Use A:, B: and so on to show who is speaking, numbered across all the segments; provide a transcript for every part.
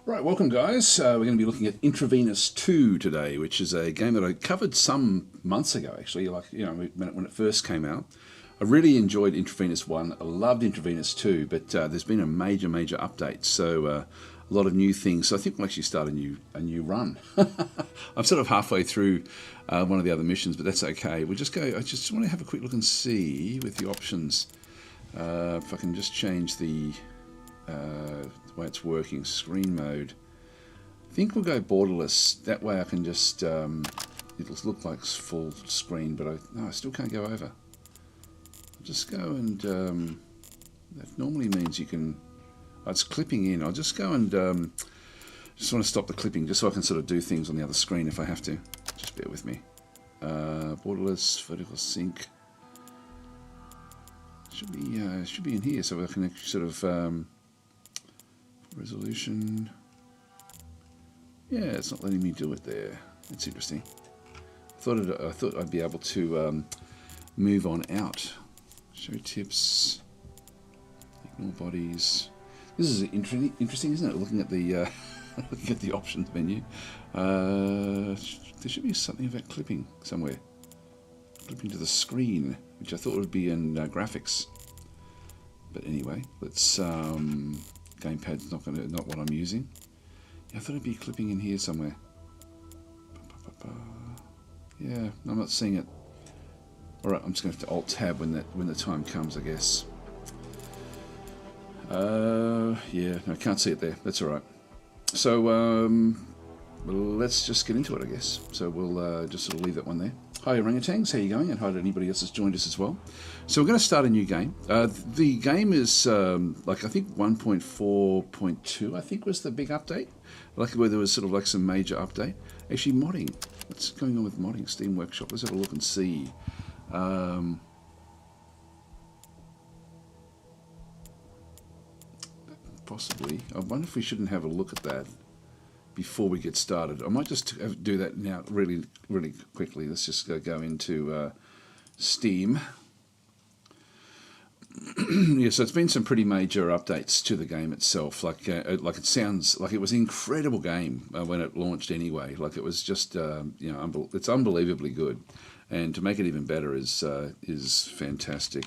A: Right, welcome guys. We're going to be looking at Intravenous 2 today, which is a game that I covered some months ago actually, when it first came out. I really enjoyed Intravenous 1, I loved Intravenous 2, but there's been a major update, so a lot of new things. So I think we'll actually start a new run. I'm sort of halfway through one of the other missions, but that's okay. I just want to have a quick look and see with the options if I can just change the way it's working. Screen mode, I think we'll go borderless, that way I can just it'll look like full screen, but I still can't go over. I'll just go and that normally means you can, it's clipping in. I'll just go and just want to stop the clipping just so I can sort of do things on the other screen if I have to. Just bear with me. Borderless, vertical sync should be in here, so I can actually sort of resolution. Yeah, it's not letting me do it there. That's interesting. I thought I'd be able to move on out. Show tips. Ignore bodies. This is interesting, isn't it? Looking at the looking at the options menu. There should be something about clipping somewhere. Clipping to the screen, which I thought would be in graphics. But anyway, let's. Gamepad's not what I'm using. Yeah, I thought it'd be clipping in here somewhere. Yeah, I'm not seeing it. All right, I'm just going to have to Alt Tab when the time comes, I guess. Yeah, no, I can't see it there. That's all right. So let's just get into it, I guess. So we'll just sort of leave that one there. Hi orangutans, how you going? And hi to anybody else that's joined us as well. So we're going to start a new game. The game is like I think 1.4.2 I think was the big update. Like where there was sort of like some major update. Actually modding. What's going on with modding? Steam Workshop. Let's have a look and see. Possibly. I wonder if we shouldn't have a look at that before we get started. I might just do that now really quickly. Let's just go into Steam. Yeah, so it's been some pretty major updates to the game itself. Like it sounds like it was an incredible game when it launched anyway. Like it was just it's unbelievably good, and to make it even better is fantastic.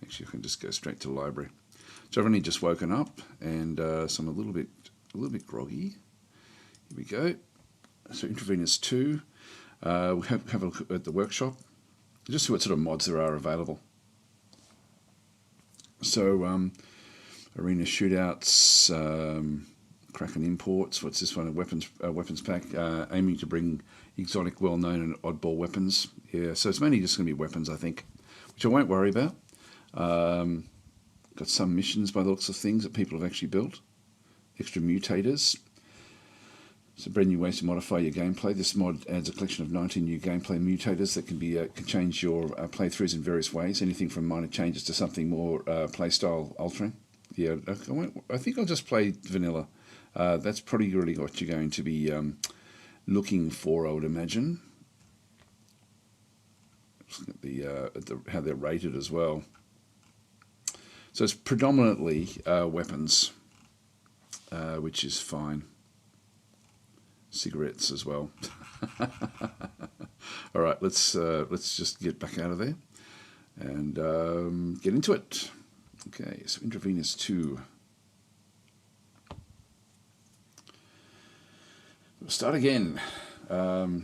A: Actually, I can just go straight to library. So I've only just woken up, and so I'm a little bit groggy. Here we go. So Intravenous 2. We have a look at the workshop. Just see what sort of mods there are available. So arena shootouts, Kraken imports. What's this one? A weapons pack aiming to bring exotic, well-known and oddball weapons. Yeah, so it's mainly just going to be weapons, I think, which I won't worry about. Got some missions by the looks of things that people have actually built. Extra mutators. So brand new ways to modify your gameplay. This mod adds a collection of 19 new gameplay mutators that can change your playthroughs in various ways. Anything from minor changes to something more playstyle altering. Yeah, I think I'll just play vanilla. That's probably really what you're going to be looking for, I would imagine. Looking at how they're rated as well. So it's predominantly weapons, which is fine. Cigarettes as well. All right, let's just get back out of there and get into it. Okay, so Intravenous 2. We'll start again. So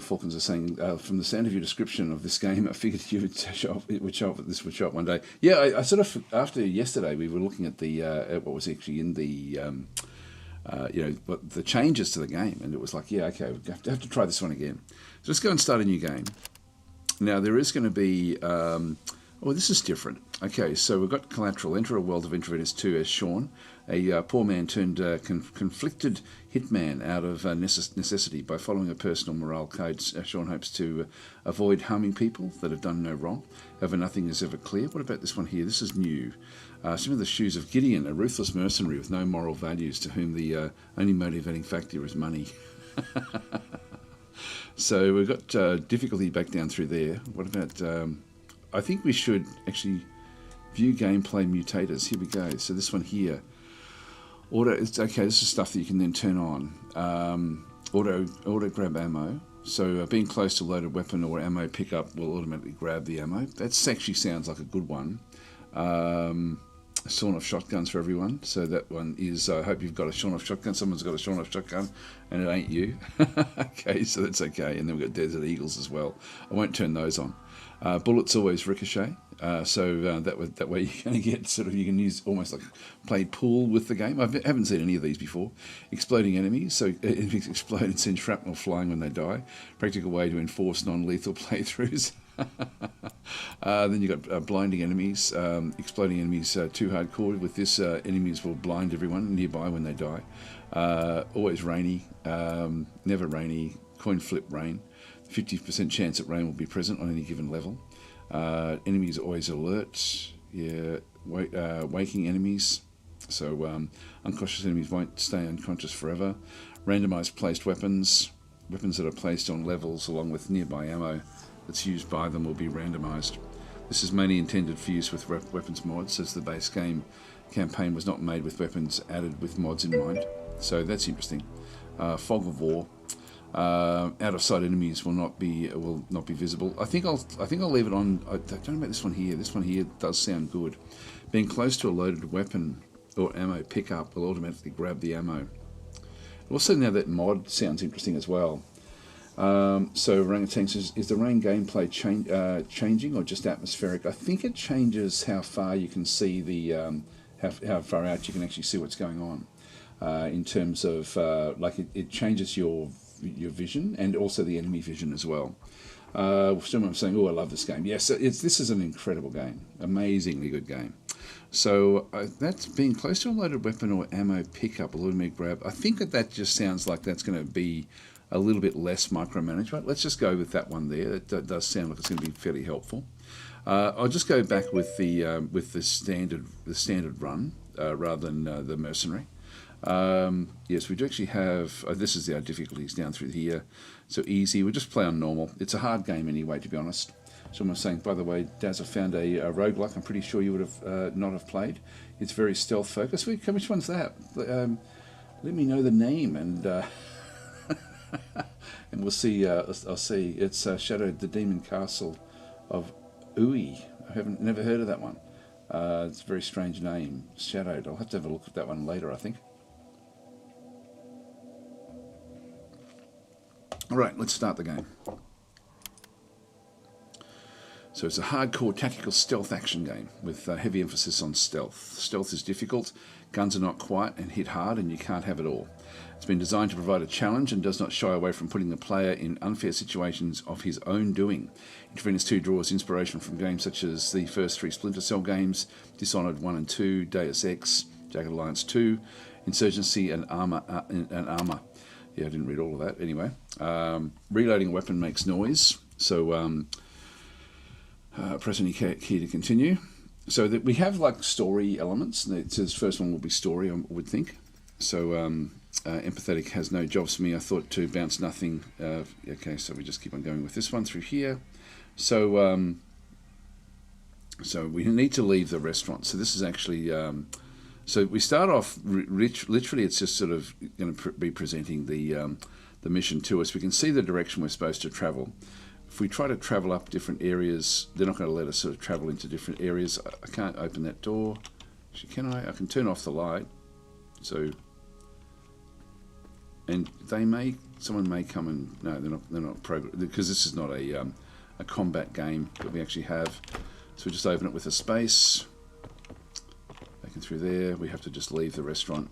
A: Falcons are saying, from the sound of your description of this game, I figured it would show up one day. Yeah, I sort of, after yesterday, we were looking at the at what was actually in the the changes to the game, and it was like, yeah, okay, we have to try this one again. So let's go and start a new game. Now there is going to be, this is different. Okay, so we've got Collateral. Enter a world of Intravenous 2 as Sean, a poor man turned conflicted hitman out of necessity. By following a personal morale code, Sean hopes to avoid harming people that have done no wrong. However, nothing is ever clear. What about this one here? This is new. Some of the shoes of Gideon, a ruthless mercenary with no moral values, to whom the only motivating factor is money. So we've got difficulty back down through there. What about... I think we should actually view gameplay mutators. Here we go. So this one here. Auto, it's okay. This is stuff that you can then turn on. Auto grab ammo. So being close to a loaded weapon or ammo pickup will automatically grab the ammo. That actually sounds like a good one. Sawn-off shotguns for everyone. So that one is, I hope you've got a sawn-off shotgun. Someone's got a sawn-off shotgun and it ain't you. Okay, so that's okay. And then we've got Desert Eagles as well. I won't turn those on. Bullets always ricochet. That way you're going to get sort of, you can use almost like play pool with the game. I haven't seen any of these before. Exploding enemies, so enemies explode and send shrapnel flying when they die. Practical way to enforce non-lethal playthroughs. Then you've got blinding enemies, exploding enemies too hardcore. With this, enemies will blind everyone nearby when they die. Always rainy, never rainy, coin flip rain. 50% chance that rain will be present on any given level. Enemies are always alert. Yeah, waking enemies. So unconscious enemies won't stay unconscious forever. Randomized placed weapons. Weapons that are placed on levels along with nearby ammo that's used by them will be randomized. This is mainly intended for use with weapons mods, as the base game campaign was not made with weapons added with mods in mind. So that's interesting. Fog of war. Out of sight enemies will not be visible. I think I'll leave it on. I don't know about this one here. This one here does sound good. Being close to a loaded weapon or ammo pickup will automatically grab the ammo. Also, now that mod sounds interesting as well. So Orangutan says, is the rain gameplay changing or just atmospheric? I think it changes how far you can see the how far out you can actually see what's going on. In terms of like it changes your vision and also the enemy vision as well. Someone saying, oh, I love this game. Yes, this is an incredible game. Amazingly good game. So that's being close to a loaded weapon or ammo pickup, a automatic grab. I think that just sounds like that's going to be a little bit less micromanagement. Let's just go with that one there. That does sound like it's going to be fairly helpful. I'll just go back with the standard run rather than the mercenary. Yes, we do actually have, this is our difficulties down through here. So easy, we'll just play on normal. It's a hard game anyway, to be honest. Someone was saying, by the way, Daz, I found a roguelike I'm pretty sure you would have not have played. It's very stealth focused. Which one's that? Let me know the name and and we'll see. I'll see. It's Shadow the Demon Castle of Ui. Never heard of that one. It's a very strange name, Shadowed. I'll have to have a look at that one later, I think. All right, let's start the game. So it's a hardcore tactical stealth action game with heavy emphasis on stealth. Stealth is difficult, guns are not quiet and hit hard, and you can't have it all. It's been designed to provide a challenge and does not shy away from putting the player in unfair situations of his own doing. Intravenous 2 draws inspiration from games such as the first 3 Splinter Cell games, Dishonored 1 and 2, Deus Ex, Jagged Alliance 2, Insurgency and Armour. Yeah, I didn't read all of that. Anyway, reloading a weapon makes noise, so press any key to continue. So that we have like story elements. It says first one will be story, I would think. So empathetic has no jobs for me. I thought to bounce nothing. Okay, so we just keep on going with this one through here. So so we need to leave the restaurant. So this is actually. So we start off literally. It's just sort of going to be presenting the mission to us. We can see the direction we're supposed to travel. If we try to travel up different areas, they're not going to let us sort of travel into different areas. I can't open that door. Actually, can I? I can turn off the light. So, and someone may come and no, they're not because this is not a combat game that we actually have. So we just open it with a space. Back through there, we have to just leave the restaurant.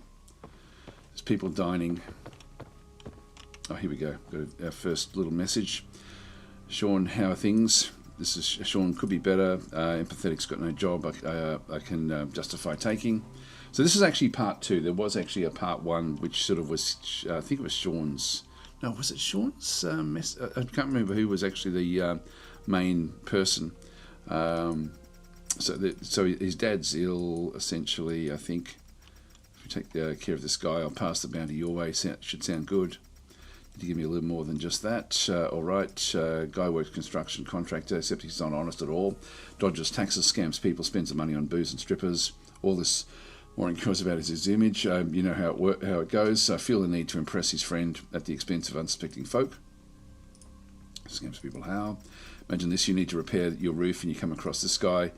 A: There's people dining. Oh, here we go. Got our first little message. Sean, how are things? This is Sean, could be better. Empathetic's got no job. I can justify taking. So this is actually part 2. There was actually a part 1 which sort of was, I think it was Sean's. No, was it Sean's? I can't remember who was actually the main person. So his dad's ill, essentially, I think. If you take care of this guy, I'll pass the bounty your way. Should sound good. Did you give me a little more than just that? All right. Guy works construction contractor, except he's not honest at all. Dodges taxes, scams people, spends the money on booze and strippers. All this More inquires about his image. You know how it goes. Feel the need to impress his friend at the expense of unsuspecting folk. Scams people how. Imagine this, you need to repair your roof and you come across this guy.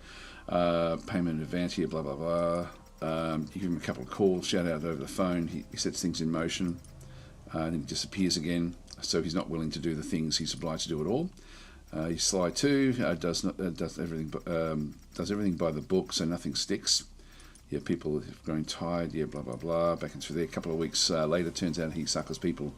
A: Payment in advance here, blah, blah, blah. You give him a couple of calls, shout out over the phone. He sets things in motion. Then he disappears again. So he's not willing to do the things he's obliged to do at all. He's sly too. Does everything by the book, so nothing sticks. Yeah, people have grown tired. Yeah, blah blah blah. Back and through there. A couple of weeks later, turns out he suckers people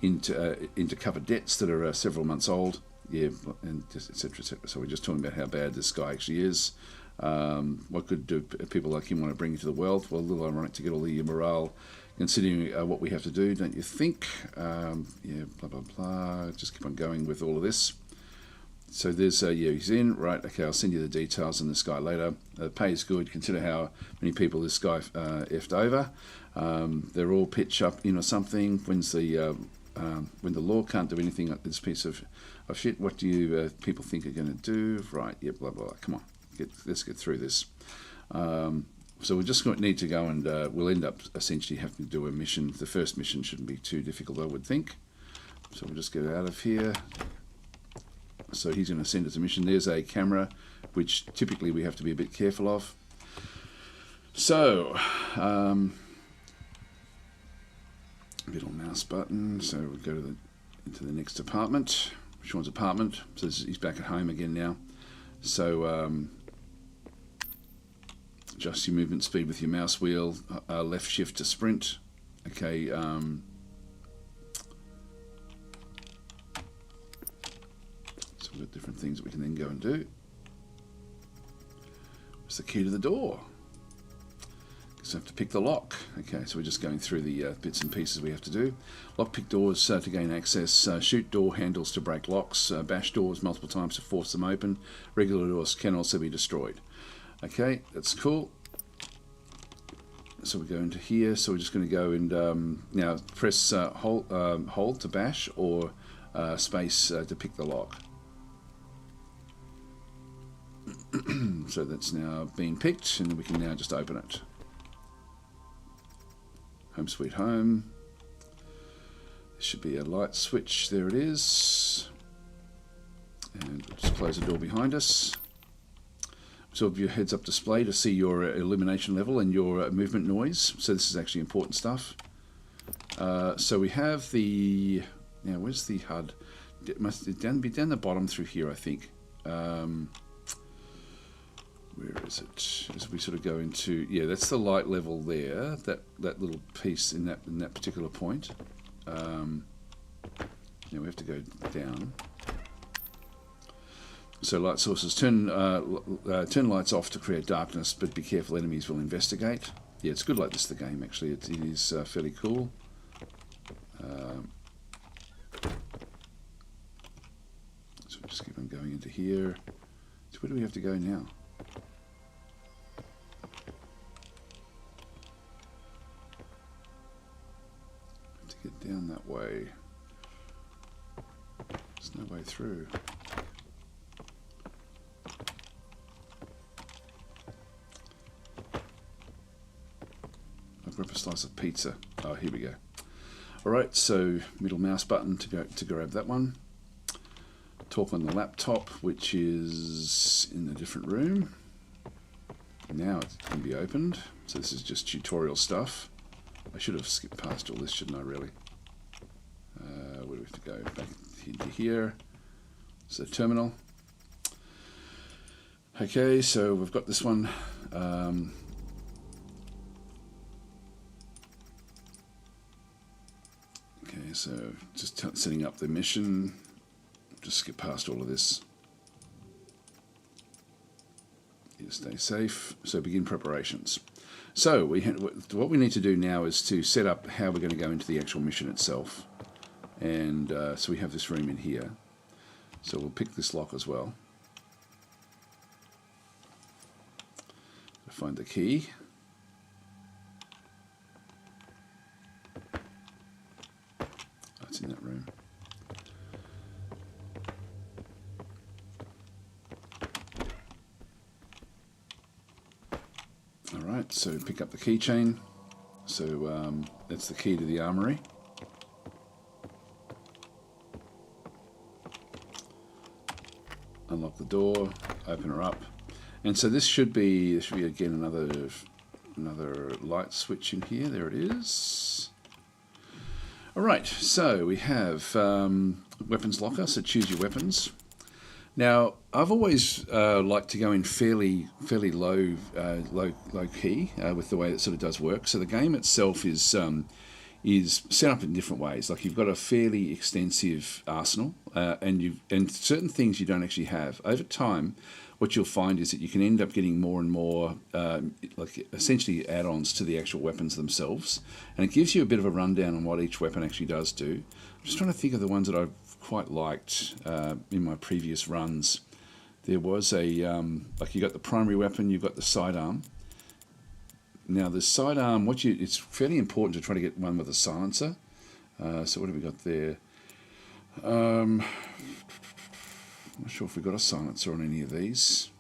A: into covered debts that are several months old. Yeah, and etc. etc. So we're just talking about how bad this guy actually is. What good do people like him want to bring into the world? Well, a little ironic to get all the morale, considering what we have to do, don't you think? Yeah, blah blah blah. Just keep on going with all of this. So there's, yeah, he's in, right, okay, I'll send you the details on this guy later. The pay is good, consider how many people this guy effed over. They're all pitch up in or something. When the law can't do anything like this piece of shit, what do you people think are going to do? Right, yeah, blah, blah, blah. Come on, let's get through this. So we just need to go and we'll end up essentially having to do a mission. The first mission shouldn't be too difficult, I would think. So we'll just get out of here. So he's going to send us a mission. There's a camera, which typically we have to be a bit careful of. So, middle mouse button. So we go to into the next apartment. Sean's apartment. So he's back at home again now. So adjust your movement speed with your mouse wheel. Left shift to sprint. Okay. We've got different things that we can then go and do. What's the key to the door? Because I have to pick the lock. Okay, so we're just going through the bits and pieces we have to do. Lockpick doors to gain access. Shoot door handles to break locks. Bash doors multiple times to force them open. Regular doors can also be destroyed. Okay, that's cool. So we go into here. So we're just going to go and now press hold to bash or space to pick the lock. So that's now been picked, and we can now just open it. Home sweet home. There should be a light switch. There it is. And we'll just close the door behind us. So your heads-up display to see your illumination level and your movement noise. So this is actually important stuff. So we have the... Now, where's the HUD? It must be down the bottom through here, I think. Where is it? As we sort of go into, yeah, that's the light level there. That little piece in that particular point. Now we have to go down. So light sources turn lights off to create darkness, but be careful, enemies will investigate. Yeah, it's good like this. The game actually, it is fairly cool. So we just keep on going into here. So where do we have to go now? Get down that way. There's no way through. I'll grab a slice of pizza. Oh, here we go. Alright, so middle mouse button to grab that one. Talk on the laptop, which is in a different room. Now it can be opened. So this is just tutorial stuff. I should have skipped past all this, shouldn't I, really? Where do we have to go? Back into here. So terminal. Okay, so we've got this one. Okay, so just setting up the mission. Just skip past all of this. Yeah, stay safe. So begin preparations. So what we need to do now is to set up how we're going to go into the actual mission itself. And so we have this room in here. So we'll pick this lock as well. Find the key. That's in that room. Alright, so pick up the keychain. So that's the key to the armory. Unlock the door, open her up. And so this should be again another light switch in here. There it is. Alright, so we have weapons locker, so choose your weapons. Now, I've always liked to go in fairly low key with the way it sort of does work. So the game itself is set up in different ways. Like you've got a fairly extensive arsenal, and certain things you don't actually have. Over time, what you'll find is that you can end up getting more and more, like essentially add-ons to the actual weapons themselves, and it gives you a bit of a rundown on what each weapon actually does do. I'm just trying to think of the ones that I've quite liked in my previous runs. There was a like you got the primary weapon, you've got the sidearm. Now the sidearm, it's fairly important to try to get one with a silencer. So what have we got there? I'm not sure if we've got a silencer on any of these.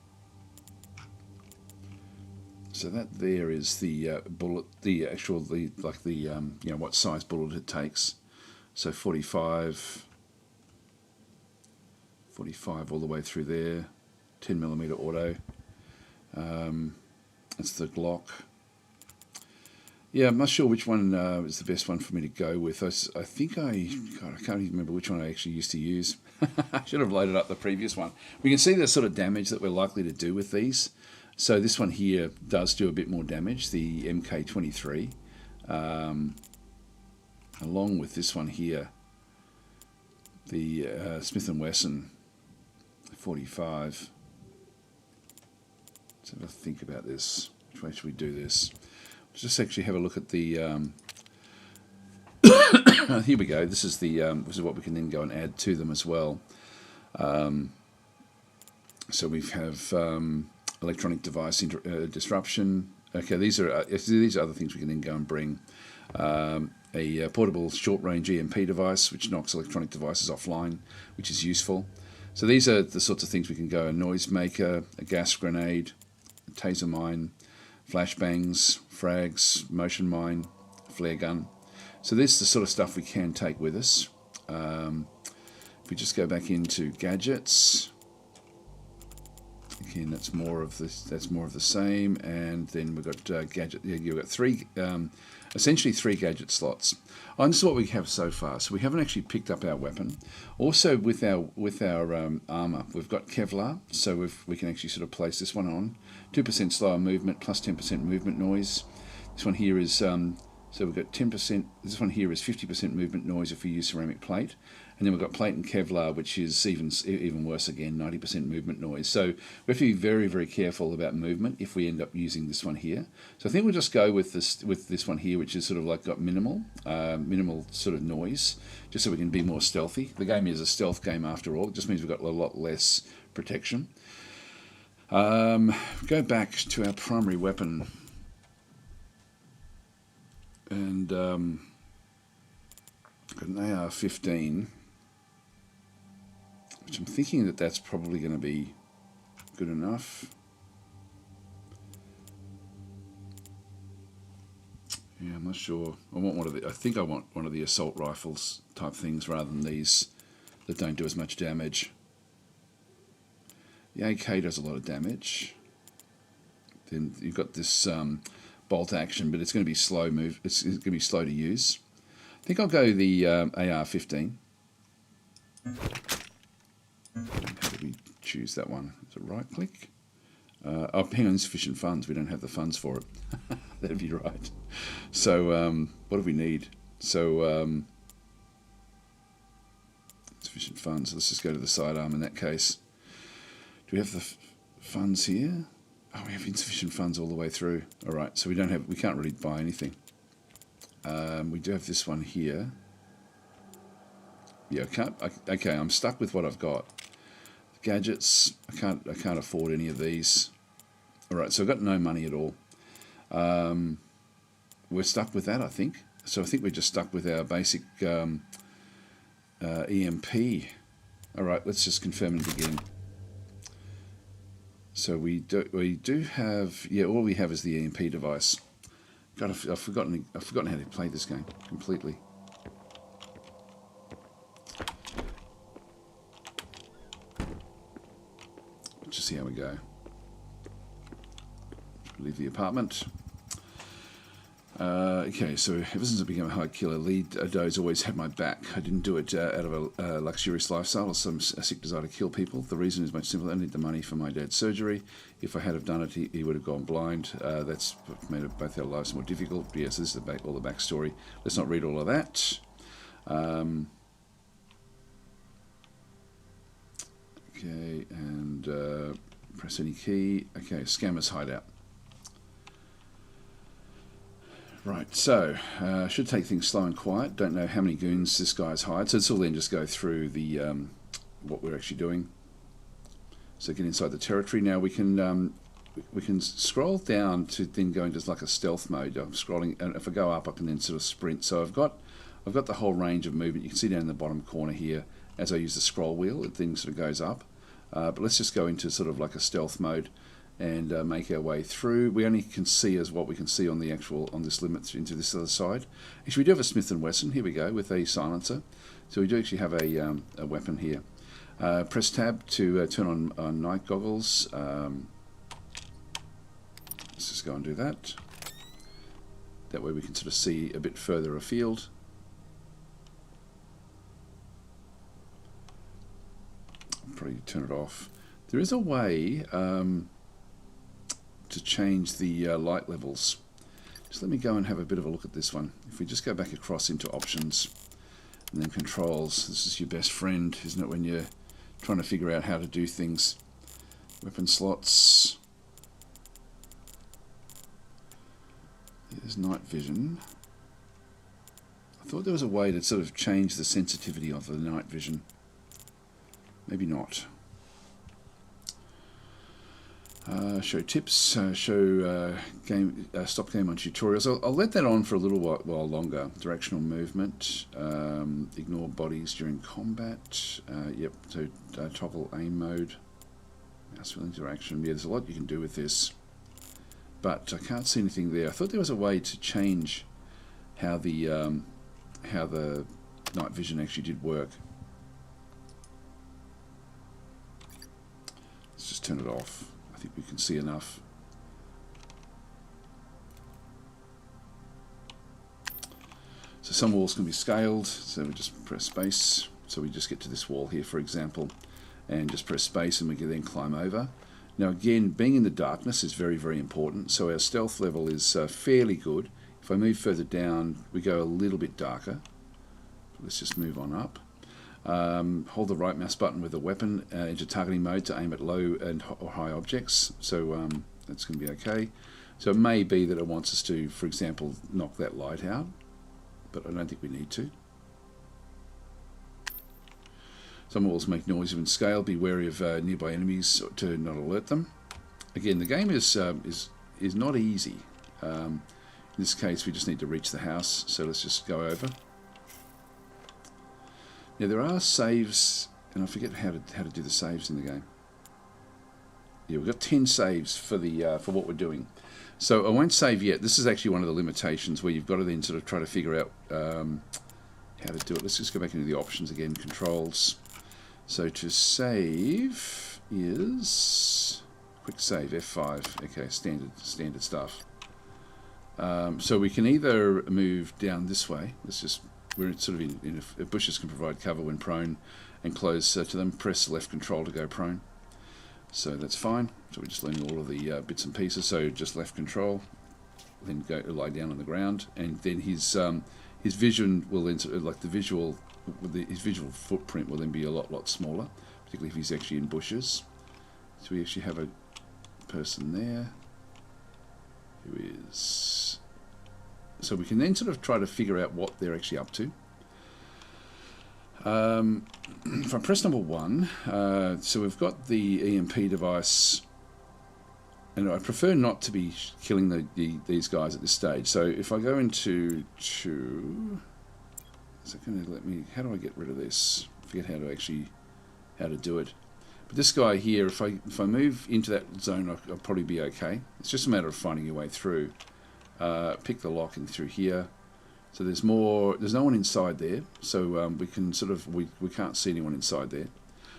A: So that there is the bullet, what size bullet it takes. So 45 all the way through there, 10mm auto. It's the Glock. Yeah, I'm not sure which one is the best one for me to go with. I think I can't even remember which one I actually used to use. I should have loaded up the previous one. We can see the sort of damage that we're likely to do with these. So this one here does do a bit more damage, the MK23, along with this one here, the Smith & Wesson 45. Let's have a think about this. Which way should we do this? Let's just actually have a look at the... here we go. This is what we can then go and add to them as well. So we have electronic device disruption. Okay, these are other things we can then go and bring. A portable short-range EMP device, which knocks electronic devices offline, which is useful. So these are the sorts of things we can go: a noise maker, a gas grenade, a taser mine, flashbangs, frags, motion mine, flare gun. So this is the sort of stuff we can take with us. If we just go back into gadgets, again, that's more of the same. And then we've got gadget. Yeah, you've got essentially three gadget slots. And this is what we have so far. So we haven't actually picked up our weapon. Also with our armor, we've got Kevlar, so we can actually sort of place this one on. 2% slower movement plus 10% movement noise. This one here is so we've got 10%. This one here is 50% movement noise if we use ceramic plate, and then we've got plate and Kevlar, which is even worse again, 90% movement noise. So we have to be very, very careful about movement if we end up using this one here. So I think we'll just go with this one here, which is sort of like got minimal sort of noise, just so we can be more stealthy. The game is a stealth game after all. It just means we've got a lot less protection. Go back to our primary weapon. And got an AR-15, which I'm thinking that's probably going to be good enough. Yeah, I'm not sure. I think I want one of the assault rifles type things rather than these that don't do as much damage. The AK does a lot of damage. Then you've got this bolt action, but it's going to be slow move. It's going to be slow to use. I think I'll go the AR-15. How do we choose that one? Is it right click? Hang on, insufficient funds. We don't have the funds for it. That'd be right. So what do we need? So insufficient funds. Let's just go to the sidearm in that case. Do we have the funds here? Oh, we have insufficient funds all the way through. All right, so we can't really buy anything. We do have this one here. Yeah, okay, I'm stuck with what I've got. Gadgets, I can't afford any of these. All right, so I've got no money at all. We're stuck with that, I think. So I think we're just stuck with our basic EMP. All right, let's just confirm it again. So we do have, yeah, all we have is the EMP device. God, I've forgotten how to play this game completely. Let's just see how we go. Leave the apartment. Okay, so ever since I became a hard killer, lead does always had my back. I didn't do it out of a luxurious lifestyle or some sick desire to kill people. The reason is much simpler. I need the money for my dad's surgery. If I had have done it, he would have gone blind. That's made both our lives more difficult. Yeah, so this is all the backstory. Let's not read all of that. Okay, and press any key. Okay, Scammer's Hideout. Right, so should take things slow and quiet. Don't know how many goons this guy's hired, so this will then just go through the what we're actually doing. So get inside the territory. Now we can scroll down to then go into like a stealth mode. I'm scrolling, and if I go up, I can then sort of sprint. So I've got the whole range of movement. You can see down in the bottom corner here. As I use the scroll wheel, it then sort of goes up. But let's just go into sort of like a stealth mode and make our way through. We only can see as what we can see on the actual, on this limit into this other side. Actually, we do have a Smith & Wesson. Here we go, with a silencer. So we do actually have a weapon here. Press tab to turn on night goggles. Let's just go and do that. That way we can sort of see a bit further afield. Probably turn it off. There is a way to change the light levels. Just let me go and have a bit of a look at this one. If we just go back across into options and then controls, this is your best friend, isn't it, when you're trying to figure out how to do things. Weapon slots. There's night vision. I thought there was a way to sort of change the sensitivity of the night vision. Maybe not. Show tips, show game, stop game on tutorials. I'll let that on for a little while longer. Directional movement, ignore bodies during combat. Yep, so toggle aim mode, mouse wheel interaction. Yeah, there's a lot you can do with this, but I can't see anything there. I thought there was a way to change how the night vision actually did work. Let's just turn it off. I think we can see enough. So some walls can be scaled, so we just press space. So we just get to this wall here, for example, and just press space and we can then climb over. Now again, being in the darkness is very, very important. So our stealth level is fairly good. If I move further down, we go a little bit darker. Let's just move on up. Hold the right mouse button with a weapon into targeting mode to aim at low and or high objects. So that's going to be okay. So it may be that it wants us to, for example, knock that light out, but I don't think we need to. Some walls make noise when scaled. Be wary of nearby enemies to not alert them. Again, the game is not easy. In this case, we just need to reach the house. So let's just go over. Now there are saves, and I forget how to do the saves in the game. Yeah, we've got 10 saves for the for what we're doing. So I won't save yet. This is actually one of the limitations where you've got to then sort of try to figure out how to do it. Let's just go back into the options again, controls. So to save is quick save F5. Okay, standard stuff. So we can either move down this way. Let's just. We're sort of if bushes can provide cover when prone and close to them, press left control to go prone. So that's fine. So we're just learning all of the bits and pieces. So just left control, then go lie down on the ground, and then his vision will then sort of like his visual footprint will then be a lot smaller, particularly if he's actually in bushes. So we actually have a person there who is. So we can then sort of try to figure out what they're actually up to. If I press number 1, so we've got the EMP device, and I prefer not to be killing these guys at this stage. So if I go into 2, is it going to let me? How do I get rid of this? I forget how to do it. But this guy here, if I move into that zone, I'll probably be okay. It's just a matter of finding your way through. Pick the lock in through here. So there's no one inside there, so we can sort of, we can't see anyone inside there.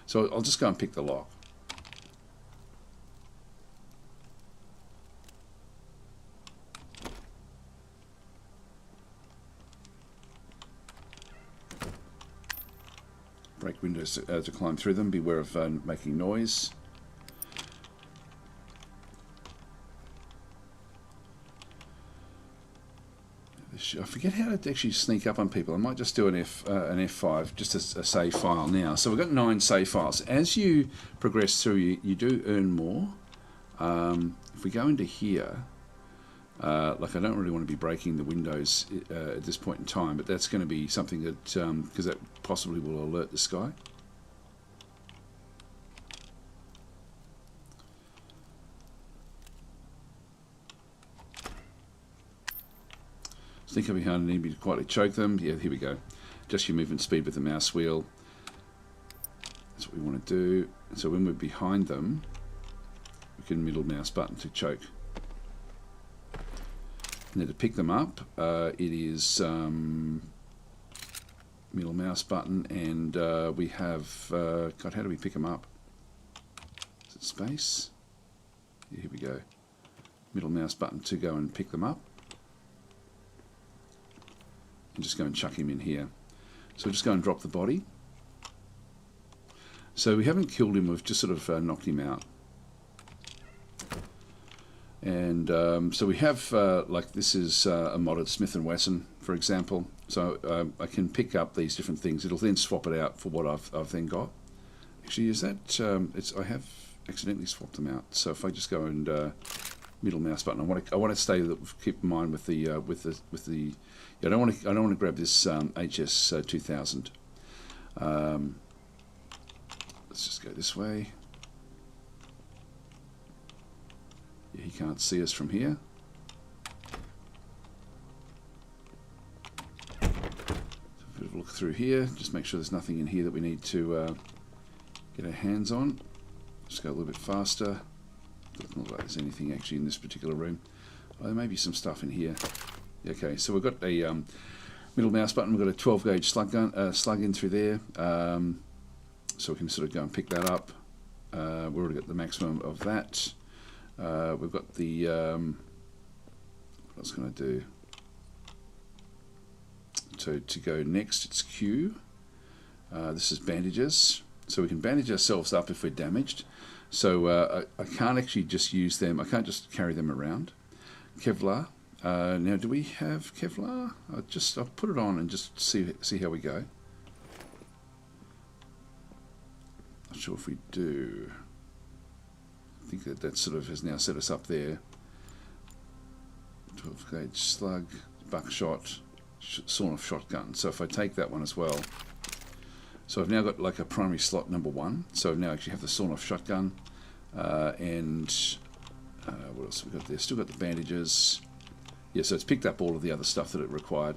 A: So I'll just go and pick the lock. Break windows to climb through them. Beware of making noise. I forget how to actually sneak up on people. I might just do an F5, just a save file now. So we've got 9 save files. As you progress through, you do earn more. If we go into here, like I don't really want to be breaking the windows at this point in time, but that's going to be something that, because that possibly will alert this guy. Sneak up behind and need to quietly choke them. Yeah, here we go. Just your movement speed with the mouse wheel. That's what we want to do. So when we're behind them, we can middle mouse button to choke. And then to pick them up, it is middle mouse button, and we have, God, how do we pick them up? Is it space? Yeah, here we go. Middle mouse button to go and pick them up. And just go and chuck him in here. So we'll just go and drop the body. So we haven't killed him, we've just sort of knocked him out. And so we have, like this is a modded Smith & Wesson, for example. So I can pick up these different things. It'll then swap it out for what I've then got. Actually, is that, I have accidentally swapped them out. So if I just go and middle mouse button, I want to stay, keep in mind with the, I don't want to grab this HS 2000. Let's just go this way. Yeah, he can't see us from here. So a bit of a look through here. Just make sure there's nothing in here that we need to get our hands on. Just go a little bit faster. Doesn't look like there's anything actually in this particular room. Oh, there may be some stuff in here. Okay, so we've got a middle mouse button. We've got a 12 gauge slug in through there, so we can sort of go and pick that up. We've already got the maximum of that. We've got the what else can I do? So to go next, it's Q. This is bandages, so we can bandage ourselves up if we're damaged. So I can't actually just use them. I can't just carry them around. Kevlar. Now, do we have Kevlar? I'll put it on and just see how we go. Not sure if we do. I think that sort of has now set us up there. 12 gauge slug, buckshot, sawn-off shotgun. So if I take that one as well, so I've now got like a primary slot number 1. So now I actually have the sawn-off shotgun, and what else have we got there? Still got the bandages. Yeah, so it's picked up all of the other stuff that it required.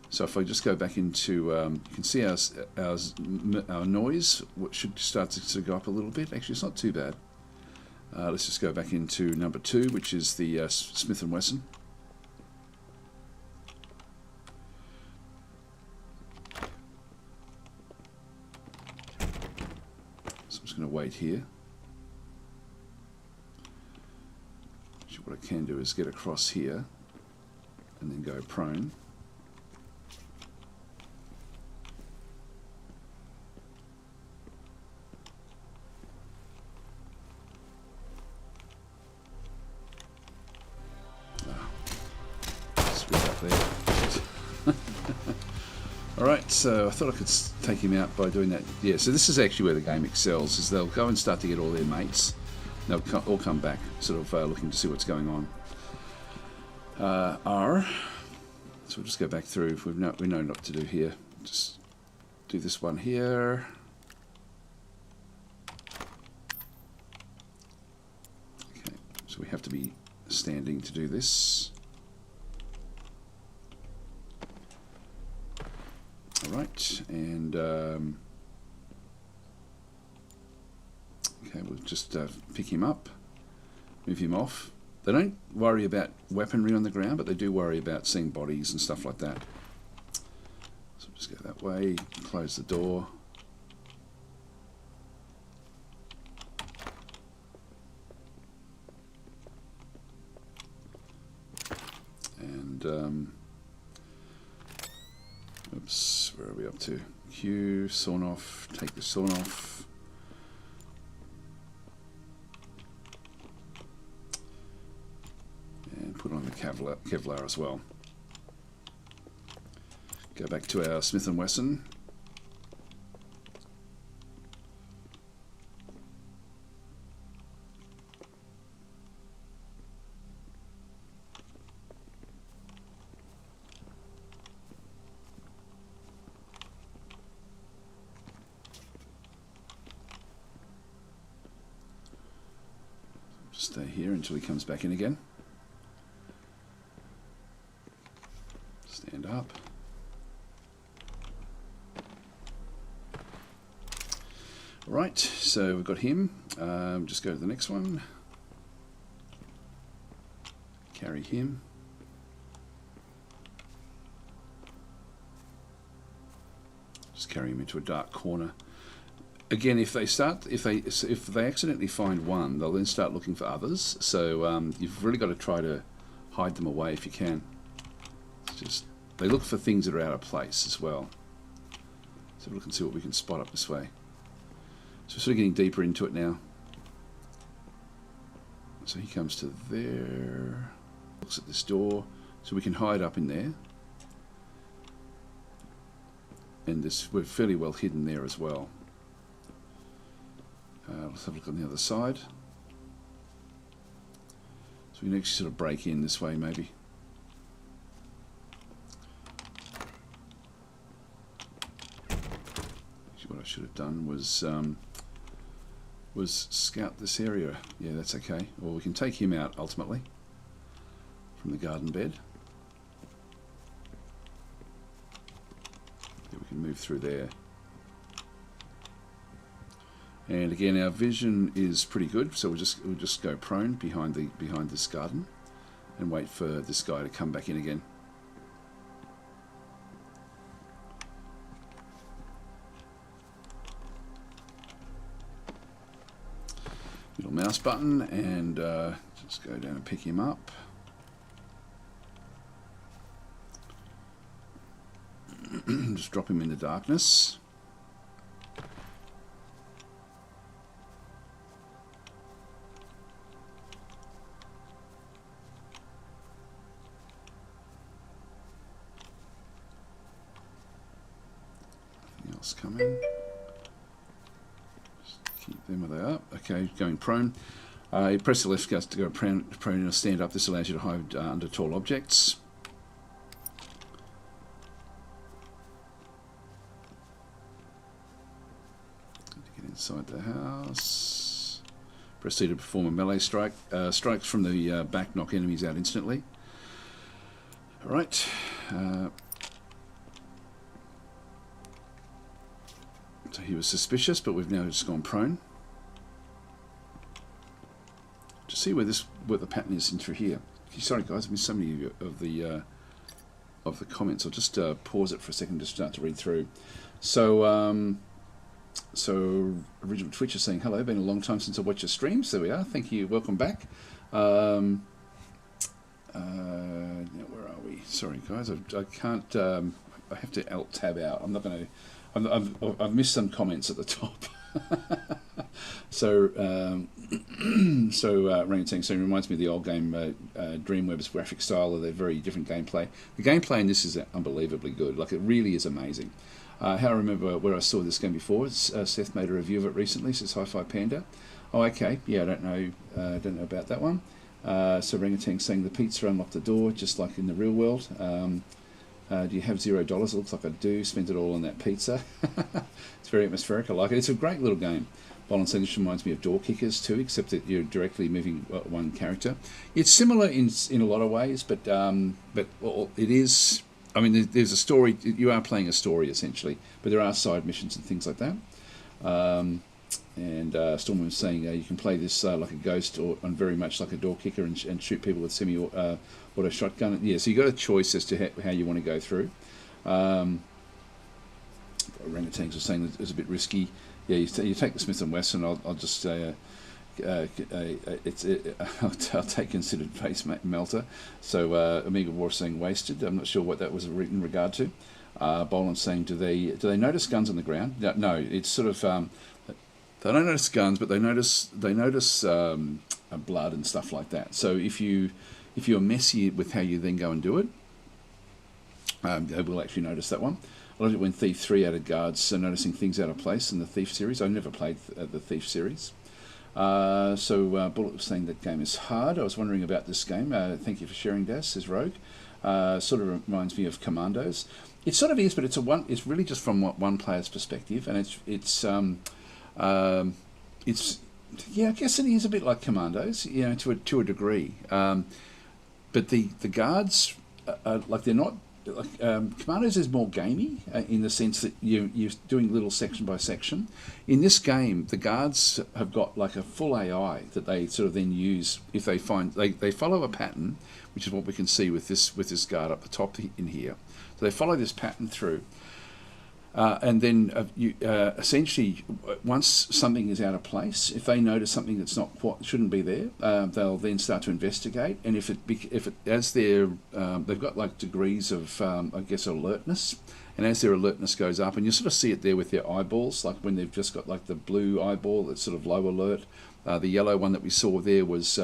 A: So if I just go back into, you can see our noise should start to sort of go up a little bit. Actually, it's not too bad. Let's just go back into number 2, which is the Smith & Wesson. So I'm just going to wait here. Actually, what I can do is get across here and then go prone. Alright, so I thought I could take him out by doing that. Yeah, so this is actually where the game excels, is they'll go and start to get all their mates. They'll all come back, sort of looking to see what's going on. R. So we'll just go back through. We know what to do here. Just do this one here. Okay, so we have to be standing to do this. Alright, and Okay, we'll just pick him up, move him off. They don't worry about weaponry on the ground, but they do worry about seeing bodies and stuff like that. So just go that way, close the door. And, oops, where are we up to? Q, sawn off, take the sawn off. And put on the Kevlar as well. Go back to our Smith & Wesson. Stay here until he comes back in again. Stand up. Right, so we've got him. Just go to the next one. Carry him. Just carry him into a dark corner. Again, if they accidentally find one, they'll then start looking for others. So you've really got to try to hide them away if you can. It's just they look for things that are out of place as well. So look and see what we can spot up this way. So we're sort of getting deeper into it now. So he comes to there, looks at this door, so we can hide up in there. And we're fairly well hidden there as well. Let's have a look on the other side. So we can actually sort of break in this way maybe. Actually what I should have done was scout this area. Yeah, that's okay. Or we can take him out ultimately from the garden bed. Yeah, we can move through there. And again, our vision is pretty good, so we'll just go prone behind this garden and wait for this guy to come back in again. Middle mouse button and just go down and pick him up. Just drop him in the darkness. Coming. Just keep them where they are. Okay, going prone. You press the left mouse to go prone and stand up. This allows you to hide under tall objects. Get inside the house. Press C to perform a melee strike. Strikes from the back knock enemies out instantly. All right. So he was suspicious, but we've now just gone prone. To see where the pattern is in through here. Sorry guys, I missed so many of the comments. I'll just pause it for a second to start to read through. So original Twitch is saying hello. Been a long time since I watched your streams. There we are. Thank you. Welcome back. Now where are we? Sorry guys, I can't. I have to alt tab out. I'm not going to. I've missed some comments at the top. So Rangatang saying reminds me of the old game Dreamweaver's graphic style. They're very different gameplay. The gameplay in this is unbelievably good. Like, it really is amazing. How I remember where I saw this game before. Seth made a review of it recently. Says Hi-Fi Panda. Oh, okay. Yeah, I don't know about that one. So Rangatang saying the pizza unlocked the door, just like in the real world. Do you have $0? It looks like I do. Spent it all on that pizza. It's very atmospheric. I like it. It's a great little game. Bolin saying this reminds me of Door Kickers too, except that you're directly moving one character. It's similar in a lot of ways, but well, it is. I mean, there's a story. You are playing a story essentially, but there are side missions and things like that. And Storm was saying you can play this like a ghost or and very much like a door kicker and shoot people with semi-auto shotgun. Yeah, so you got a choice as to how you want to go through. Orangutans are saying that it's a bit risky. Yeah, you take the Smith & Wesson. I'll just say I'll take considered face melter. So Amiga War saying wasted. I'm not sure what that was in regard to. Boland's saying do they notice guns on the ground? No, it's sort of they don't notice guns, but they notice blood and stuff like that. So if you're messy with how you then go and do it, they will actually notice that one. I loved it when Thief 3 added guards, so noticing things out of place in the Thief series. I never played the Thief series. Bullet was saying that game is hard. I was wondering about this game. Thank you for sharing, Das, says Rogue. Sort of reminds me of Commandos. It sort of is, but it's really just from one player's perspective, and it's yeah, I guess it is a bit like Commandos, you know, to a degree. But the guards like they're not. Like, Commandos is more gamey in the sense that you're doing little section by section. In this game, the guards have got like a full AI that they sort of then use if they find they follow a pattern, which is what we can see with this guard up the top in here. So they follow this pattern through, and then essentially once something is out of place, if they notice something that's not shouldn't be there, they'll then start to investigate. And if it as they've got like degrees of I guess alertness, and as their alertness goes up, and you sort of see it there with their eyeballs, like when they've just got like the blue eyeball that's sort of low alert. The yellow one that we saw there was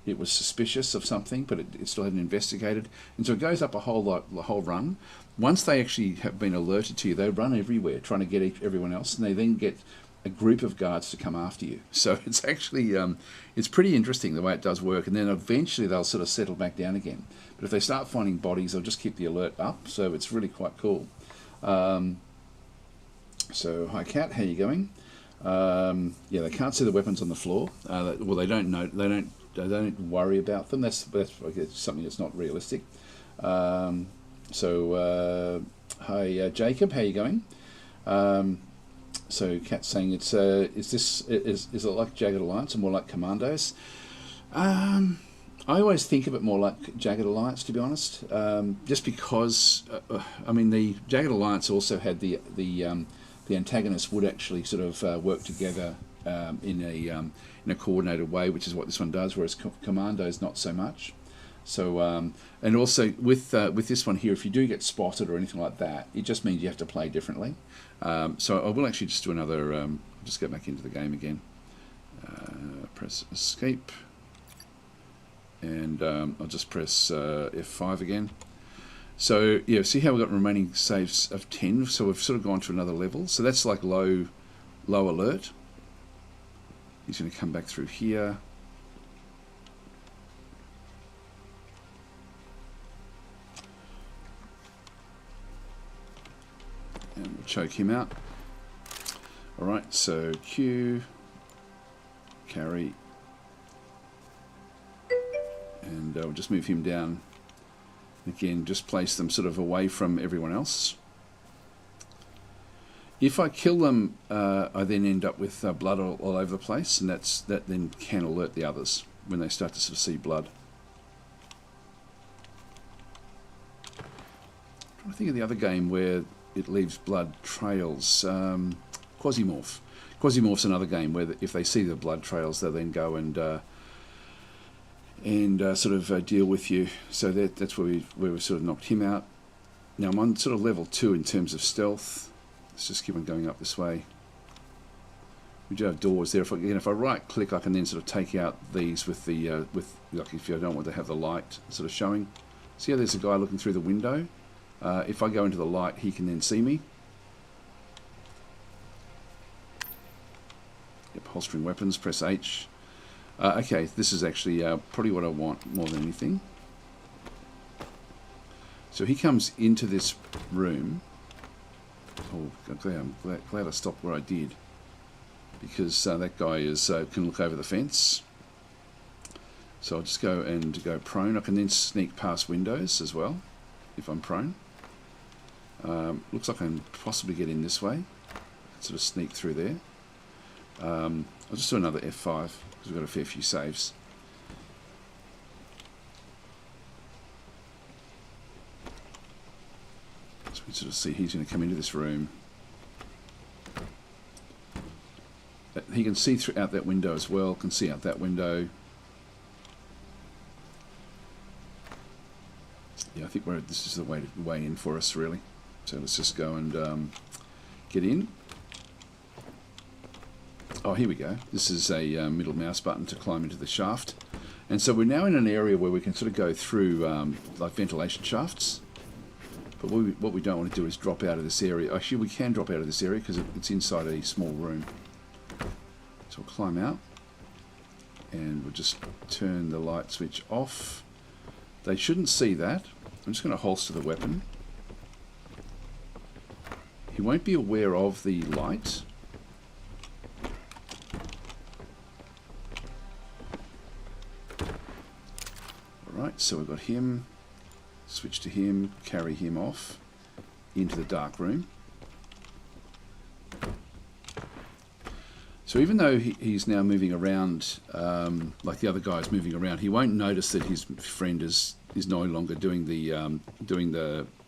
A: it was suspicious of something, but it still hadn't investigated, and so it goes up the whole run. Once they actually have been alerted to you, they run everywhere trying to get everyone else, and they then get a group of guards to come after you. So it's actually it's pretty interesting the way it does work, and then eventually they'll sort of settle back down again. But if they start finding bodies, they'll just keep the alert up. So it's really quite cool. So hi Kat, how you going? Yeah, they can't see the weapons on the floor. Well, they don't know. They don't worry about them. That's I guess, something that's not realistic. Hi Jacob, how you going? So Kat's saying is it like Jagged Alliance or more like Commandos? I always think of it more like Jagged Alliance, to be honest. Just because I mean the Jagged Alliance also had the antagonists would actually sort of work together in a coordinated way, which is what this one does, whereas Commandos not so much. So and also with this one here, if you do get spotted or anything like that, it just means you have to play differently. So I will actually just do another. Just get back into the game again. Press escape, and I'll just press F5 again. So yeah, see how we've got remaining saves of 10. So we've sort of gone to another level. So that's like low alert. He's going to come back through here. And we'll choke him out. Alright, so Q, carry, and we'll just move him down. Again, just place them sort of away from everyone else. If I kill them, I then end up with blood all over the place, and that then can alert the others when they start to sort of see blood. I think of the other game where it leaves blood trails. Quasimorph. Quasimorph's another game where if they see the blood trails, they then go and sort of deal with you. So that's where we sort of knocked him out. Now I'm on sort of level 2 in terms of stealth. Let's just keep on going up this way. We do have doors there. If I right click, I can then sort of take out these with the like if you don't want to have the light sort of showing. See how there's a guy looking through the window. If I go into the light, he can then see me. Yep, holstering weapons, press H. Okay, this is actually probably what I want more than anything. So he comes into this room. Oh, I'm glad I stopped where I did, because that guy can look over the fence. So I'll just go prone. I can then sneak past windows as well if I'm prone. Looks like I can possibly get in this way. Sort of sneak through there. I'll just do another F5 because we've got a fair few saves. So we sort of see he's going to come into this room. He can see through out that window as well, can see out that window. Yeah, I think this is the way in for us, really. So let's just go and get in. Oh, here we go. This is a middle mouse button to climb into the shaft. And so we're now in an area where we can sort of go through like ventilation shafts. But what we don't want to do is drop out of this area. Actually, we can drop out of this area because it's inside a small room. So we'll climb out. And we'll just turn the light switch off. They shouldn't see that. I'm just going to holster the weapon. He won't be aware of the light. Alright, so we've got him. Switch to him, carry him off into the dark room. So even though he's now moving around, like the other guy's moving around, he won't notice that his friend is no longer doing the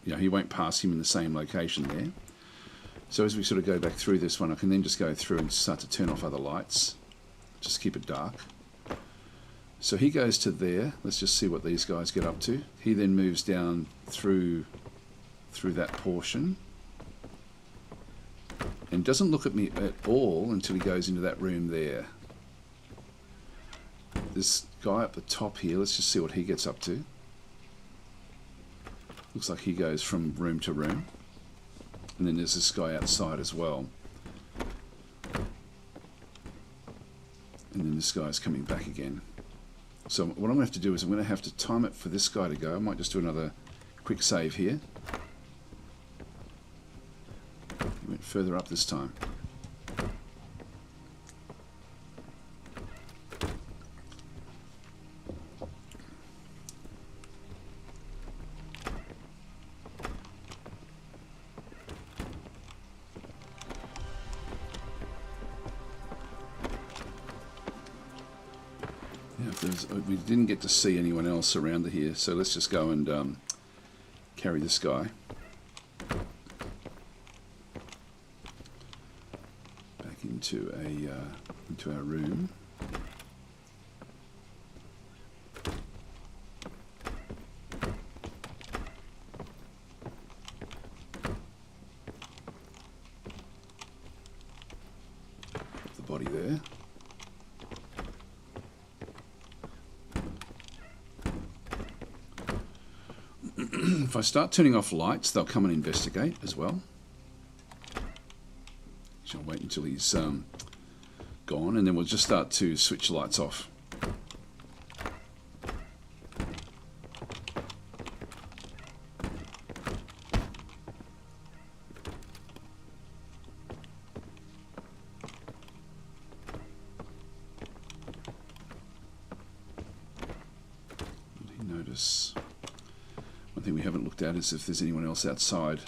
A: he won't pass him in the same location there. So as we sort of go back through this one, I can then just go through and start to turn off other lights. Just keep it dark. So he goes to there. Let's just see what these guys get up to. He then moves down through that portion. And doesn't look at me at all until he goes into that room there. This guy up the top here, let's just see what he gets up to. Looks like he goes from room to room. And then there's this guy outside as well. And then this guy's coming back again. So what I'm going to have to do is I'm going to have to time it for this guy to go. I might just do another quick save here. He went further up this time. We didn't get to see anyone else around here, so let's just go and carry this guy back into our room. Put the body there. If I start turning off lights, they'll come and investigate as well. So I'll wait until he's gone, and then we'll just start to switch lights off. Notice. One thing we haven't looked at is if there's anyone else outside.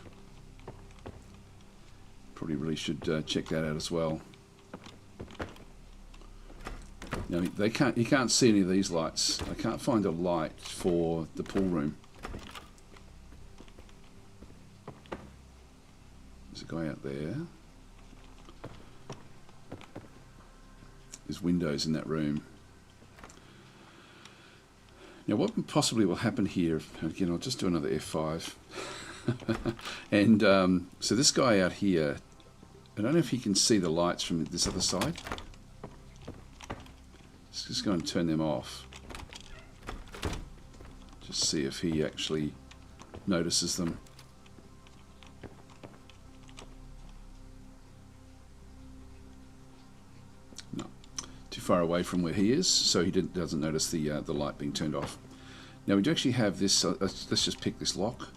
A: Probably really should check that out as well. Now you can't see any of these lights. I can't find a light for the pool room. There's a guy out there. There's windows in that room. Now what possibly will happen here, again I'll just do another F5, and so this guy out here, I don't know if he can see the lights from this other side. Let's just go and turn them off. Just see if he actually notices them. No. Too far away from where he is, so he doesn't notice the light being turned off. Now we do actually have this. Let's just pick this lock.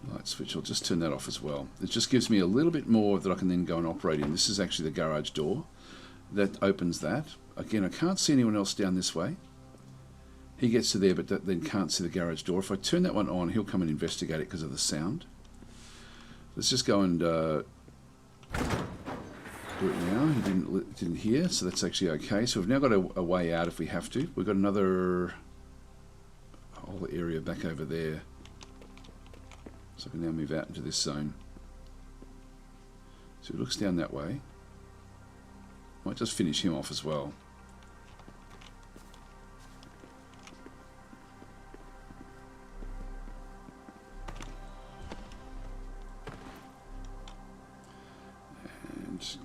A: Light switch. I'll just turn that off as well. It just gives me a little bit more that I can then go and operate in. This is actually the garage door that opens that. Again, I can't see anyone else down this way. He gets to there, but then can't see the garage door. If I turn that one on, he'll come and investigate it because of the sound. Let's just go and do it now. He didn't hear, so that's actually okay. So we've now got a way out if we have to. We've got another whole area back over there. So I can now move out into this zone. So he looks down that way. Might just finish him off as well.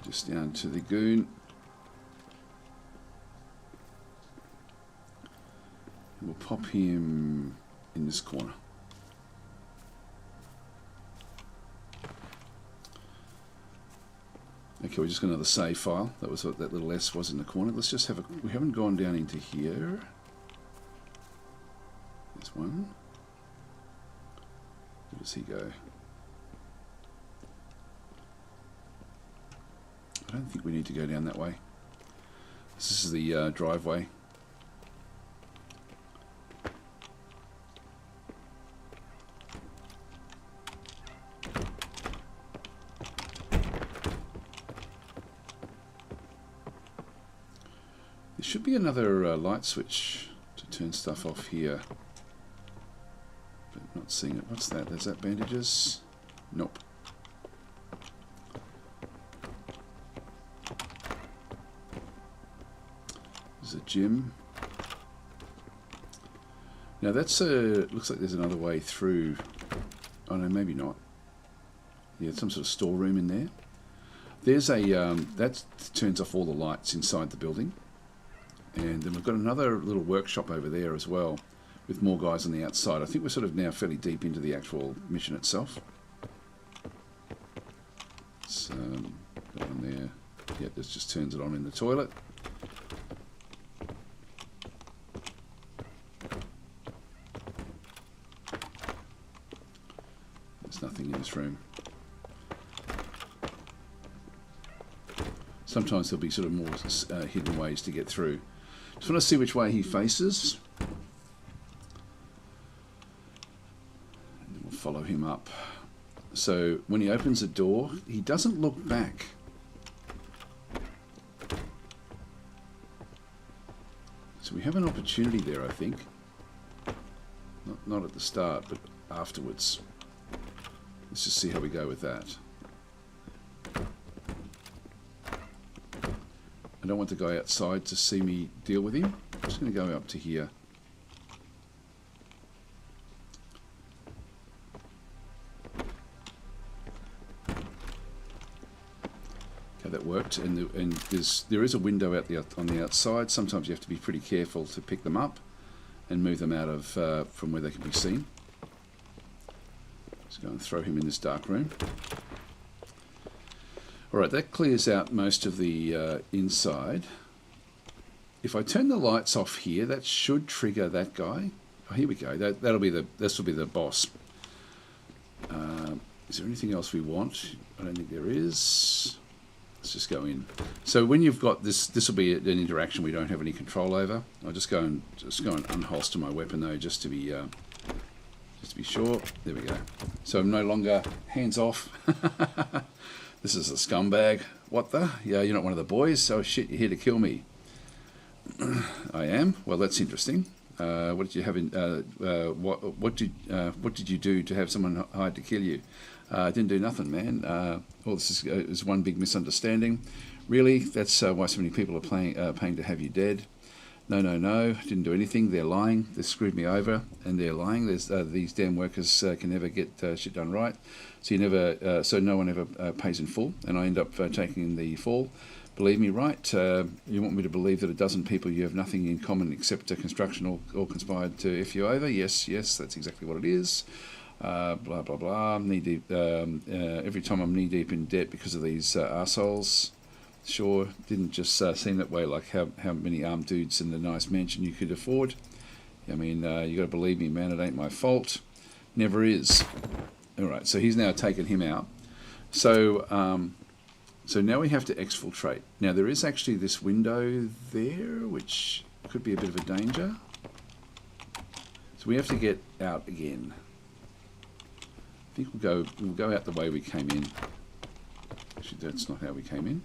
A: Just down to the goon. And we'll pop him in this corner. Okay, we just got another save file. That was what that little S was in the corner. Let's just have a... We haven't gone down into here. There's one. Where does he go? I don't think we need to go down that way. This is the driveway. There should be another light switch to turn stuff off here. But not seeing it. What's that? There's that bandages? Nope. There's a gym. Now that's looks like there's another way through. Oh no, maybe not. Yeah, some sort of storeroom in there. There's a that turns off all the lights inside the building, and then we've got another little workshop over there as well, with more guys on the outside. I think we're sort of now fairly deep into the actual mission itself. So that one there. Yeah, this just turns it on in the toilet. There's nothing in this room. Sometimes there'll be sort of more hidden ways to get through. Just want to see which way he faces. And then we'll follow him up. So when he opens the door, he doesn't look back. So we have an opportunity there, I think. Not at the start, but afterwards. Let's just see how we go with that. I don't want the guy outside to see me deal with him. I'm just going to go up to here. Okay, that worked. And there is a window out on the outside. Sometimes you have to be pretty careful to pick them up and move them out of from where they can be seen. Just go and throw him in this dark room. Alright, that clears out most of the inside. If I turn the lights off here, that should trigger that guy. Oh, here we go. This will be the boss. Is there anything else we want? I don't think there is. Let's just go in. So when you've got this will be an interaction we don't have any control over. I'll just go and unholster my weapon though, just to be sure. There we go. So I'm no longer hands off. This is a scumbag. What the? Yeah, you're not one of the boys. Oh shit, you're here to kill me. I am. Well, that's interesting. What did you have in? What did you do to have someone hired to kill you? I didn't do nothing, man. All this is one big misunderstanding. Really, that's why so many people are paying to have you dead. No, didn't do anything. They're lying. They screwed me over, and they're lying. There's these damn workers can never get shit done right. So so no one ever pays in full, and I end up taking the fall. Believe me, right? You want me to believe that a dozen people you have nothing in common except construction all conspired to F you over? Yes, that's exactly what it is. Blah blah blah. Knee deep. Every time I'm knee deep in debt because of these arseholes. Sure, didn't just seem that way, like how many armed dudes in the nice mansion you could afford. I mean, you got to believe me, man, it ain't my fault. Never is. Alright, so he's now taken him out. So now we have to exfiltrate. Now there is actually this window there, which could be a bit of a danger. So we have to get out again. I think we'll go out the way we came in. Actually, that's not how we came in.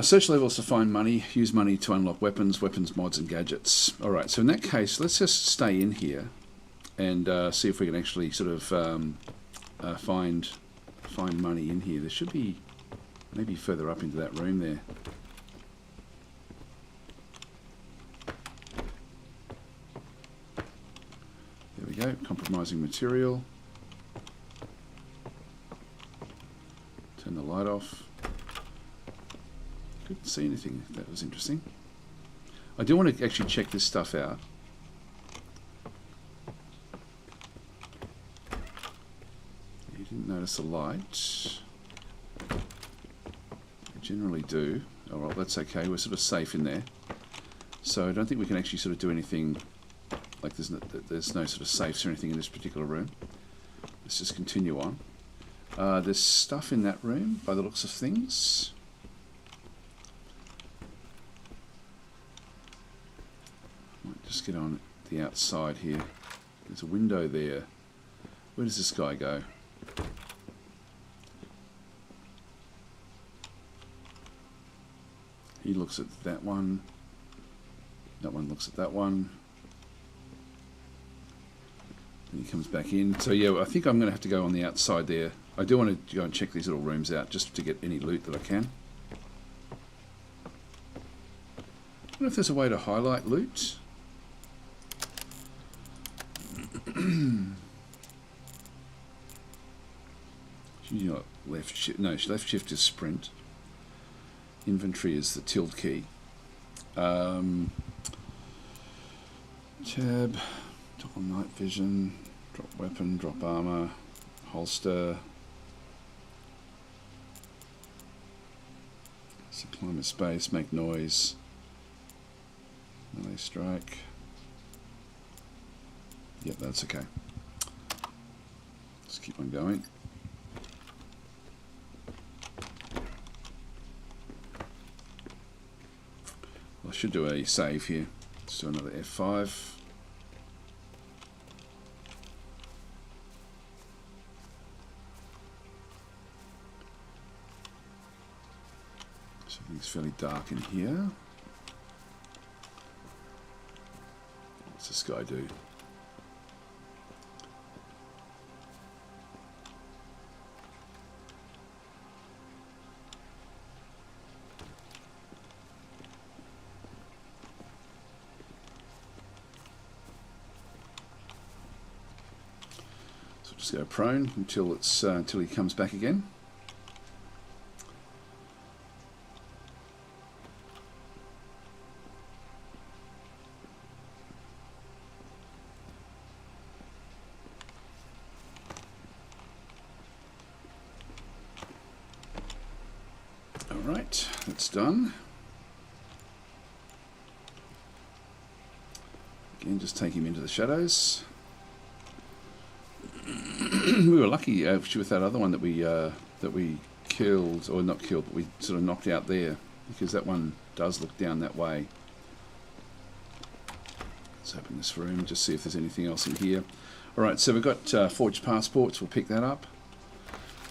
A: Search levels to find money. Use money to unlock weapons, mods, and gadgets. All right. So in that case, let's just stay in here and see if we can actually sort of find money in here. There should be maybe further up into that room there. There we go. Compromising material. Turn the light off. Couldn't see anything. That was interesting. I do want to actually check this stuff out. You didn't notice the light. I generally do. Oh well, that's okay. We're sort of safe in there. So I don't think we can actually sort of do anything. Like there's no sort of safes or anything in this particular room. Let's just continue on. There's stuff in that room by the looks of things. Might just get on the outside here. There's a window there. Where does this guy go? He looks at that one. That one looks at that one. And he comes back in. So yeah, I think I'm going to have to go on the outside there. I do want to go and check these little rooms out just to get any loot that I can. I don't know if there's a way to highlight loot. You know, left shift. No, left shift is sprint. Inventory is the tilde key. Tab. Drop on night vision. Drop weapon. Drop armor. Holster. So climb a space. Make noise. Melee strike. Yep, that's okay. Let's keep on going. Well, I should do a save here. Let's do another F5. So everything's fairly dark in here. What's this guy do? Just go prone until it's until he comes back again. All right, that's done. Again, just take him into the shadows. We were lucky actually with that other one that we killed, or not killed, but we sort of knocked out there, because that one does look down that way. Let's open this room, just see if there's anything else in here. Alright, so we've got forged passports, we'll pick that up.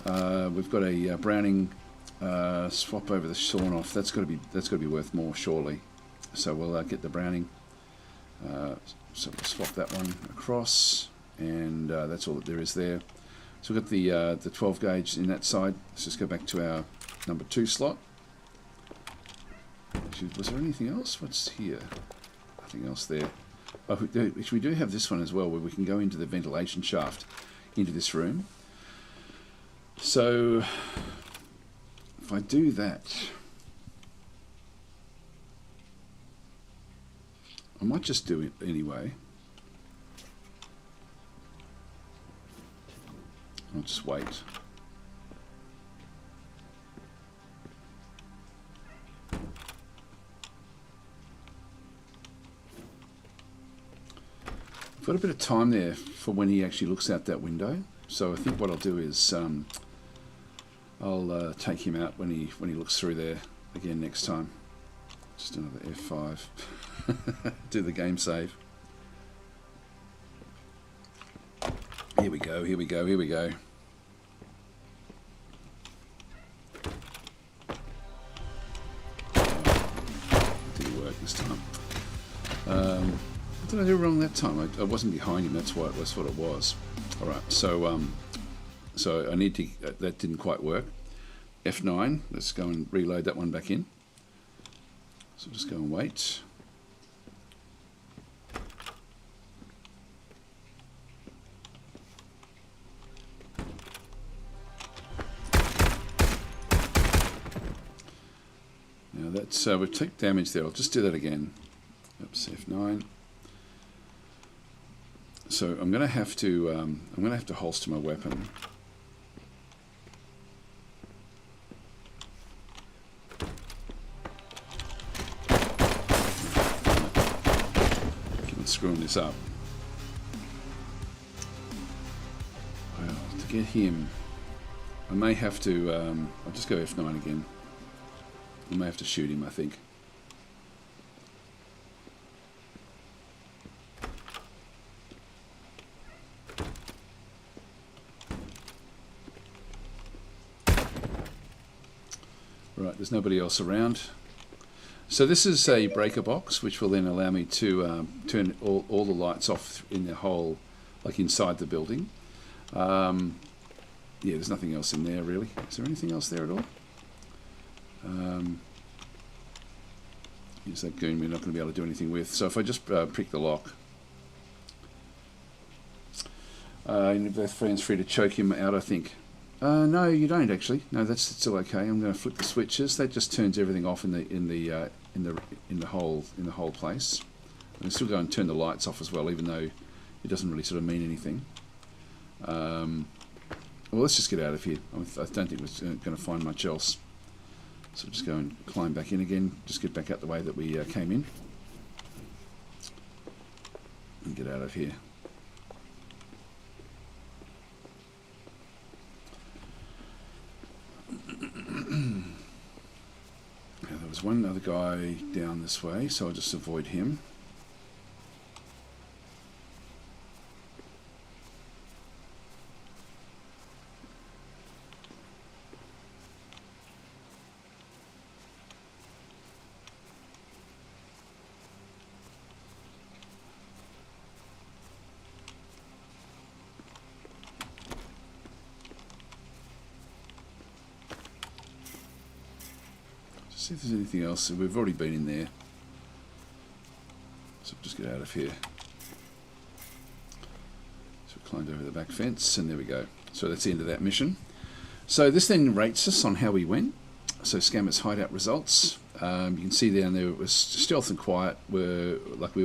A: We've got a Browning swap over the sawn off. That's got to be worth more, surely. So we'll get the Browning. So we'll swap that one across. And that's all that there is there. So we've got the 12 gauge in that side. Let's just go back to our number 2 slot. Actually, was there anything else? What's here? Nothing else there. Oh, actually, we do have this one as well, where we can go into the ventilation shaft into this room. So if I do that, I might just do it anyway. I'll just wait. I've got a bit of time there for when he actually looks out that window. So I think what I'll do is I'll take him out when he looks through there again next time. Just another F5. Do the game save. Here we go, here we go, here we go. Didn't work this time. What did I do wrong that time? I wasn't behind him, that's what it was. Alright, so I need to, that didn't quite work. F9, let's go and reload that one back in. So just go and wait. Now that's we took damage there. I'll just do that again. Oops, F9. So I'm going to have to holster my weapon. Screwing this up. Well, to get him, I may have to. I'll just go F9 again. I may have to shoot him, I think. Right, there's nobody else around. So this is a breaker box, which will then allow me to turn all the lights off in the whole, like inside the building. Yeah, there's nothing else in there really. Is there anything else there at all? Is that goon we're not going to be able to do anything with? So if I just prick the lock, both friends free to choke him out, I think. No, you don't actually. No, that's still okay. I'm going to flip the switches. That just turns everything off in the whole place. I can still go and turn the lights off as well, even though it doesn't really sort of mean anything. Well, let's just get out of here. I don't think we're going to find much else. So just go and climb back in again. Just get back out the way that we came in, and get out of here. Now, there was one other guy down this way, so I'll just avoid him. See if there's anything else. We've already been in there, so just get out of here. So we climbed over the back fence, and there we go. So that's the end of that mission. So this then rates us on how we went. So Scammer's hideout results. You can see down there it was stealth and quiet. We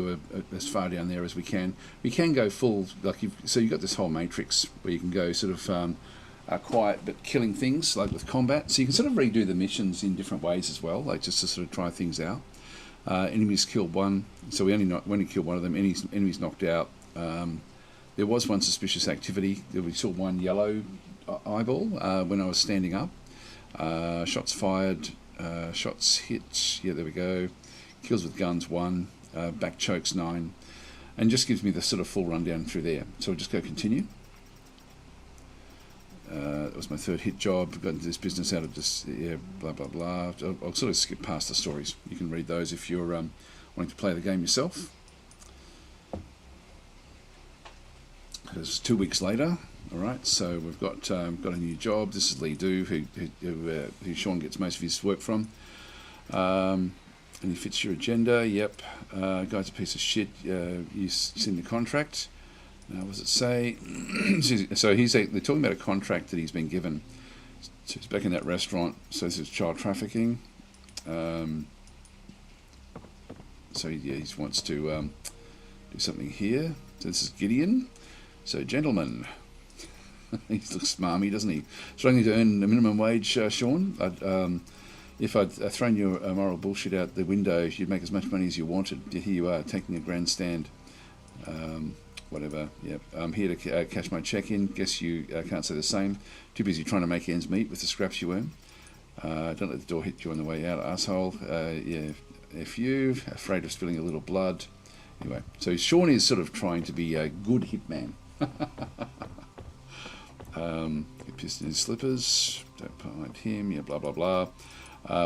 A: were as far down there as we can. We can go full, so you've got this whole matrix where you can go sort of quiet but killing things, like with combat. So you can sort of redo the missions in different ways as well, like just to sort of try things out. Enemies killed one, so we only killed one of them. Enemies knocked out. There was one suspicious activity. We saw one yellow eyeball when I was standing up. Shots fired, shots hit, yeah, there we go. Kills with guns 1, back chokes 9, and just gives me the sort of full rundown through there. So we'll just go continue. That was my third hit job. Got into this business out of this, yeah, blah blah blah. I'll sort of skip past the stories. You can read those if you're wanting to play the game yourself. It's 2 weeks later. All right, so we've got a new job. This is Lee Do, who Sean gets most of his work from. And he fits your agenda. Yep, guy's a piece of shit. You've seen the contract. Now, what does it say? So they're talking about a contract that he's been given. So he's back in that restaurant. So this is child trafficking. So yeah, he wants to do something here. So this is Gideon. So gentlemen, he looks smarmy, doesn't he? Struggling to earn the minimum wage, Sean. If I'd thrown your moral bullshit out the window, you'd make as much money as you wanted. Here you are, taking a grandstand. Whatever, yep. I'm here to cash my check in. Guess you can't say the same. Too busy trying to make ends meet with the scraps you earn. Don't let the door hit you on the way out, asshole. Yeah, FU, afraid of spilling a little blood. Anyway, so Sean is sort of trying to be a good hitman. Piston in slippers, don't mind him, yeah, blah, blah, blah.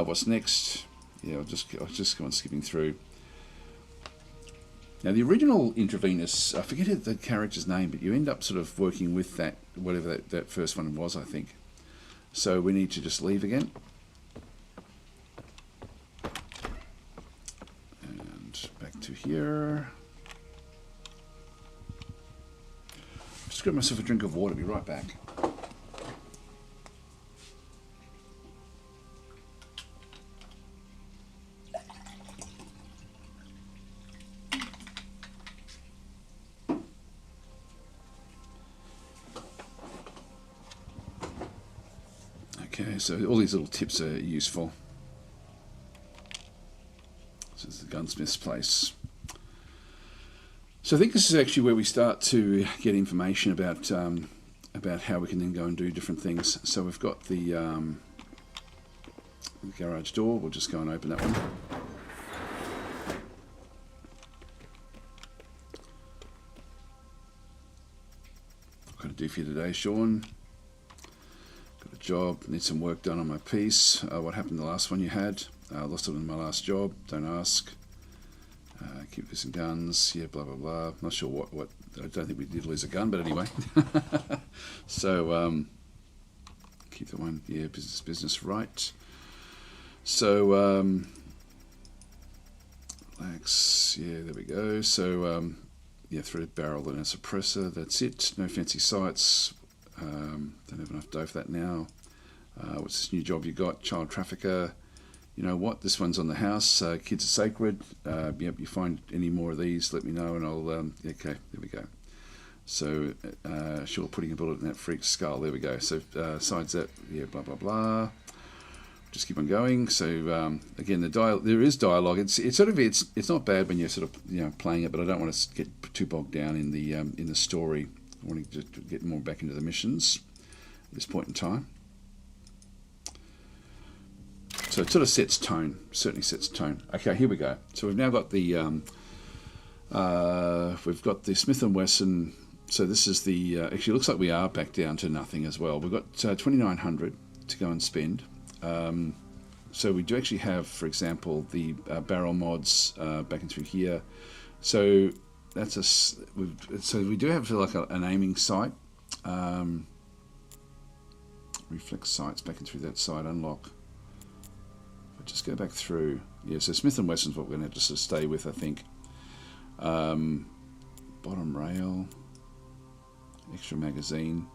A: What's next? Yeah, I'll just go on skipping through. Now, the original Intravenous, I forget the character's name, but you end up sort of working with that, whatever that first one was, I think. So we need to just leave again. And back to here. Just grab myself a drink of water, be right back. Okay, so all these little tips are useful. This is the Gunsmith's place. So I think this is actually where we start to get information about how we can then go and do different things. So we've got the garage door. We'll just go and open that one. What can I do for you today, Sean? Got a job, need some work done on my piece. What happened to the last one you had? Lost it in my last job, don't ask. Keep losing guns, yeah, blah, blah, blah. Not sure what, I don't think we did lose a gun, but anyway. So, keep the one, yeah, business, right. So, relax, yeah, there we go. So, yeah, threaded barrel and a suppressor, that's it. No fancy sights. Don't have enough dough for that now. What's this new job you got? Child trafficker. You know what? This one's on the house. Kids are sacred. Yep. You find any more of these, let me know, and I'll. Okay, there we go. So, sure, putting a bullet in that freak's skull. There we go. So, besides that, yeah, blah blah blah. Just keep on going. So, again, there is dialogue. It's not bad when you're sort of playing it, but I don't want to get too bogged down in the story. I want to get more back into the missions at this point in time. So it sort of sets tone, certainly sets tone. Okay, here we go. So we've now got the Smith & Wesson. So this is the actually looks like we are back down to nothing as well. We've got 2,900 to go and spend. So we do actually have, for example, the barrel mods back in through here. So that's so we do have like an aiming sight. Reflex sights back in through that side. Unlock. Just go back through. Yeah, so Smith & Wesson's what we're going to have to sort of stay with, I think. Bottom rail. Extra magazine.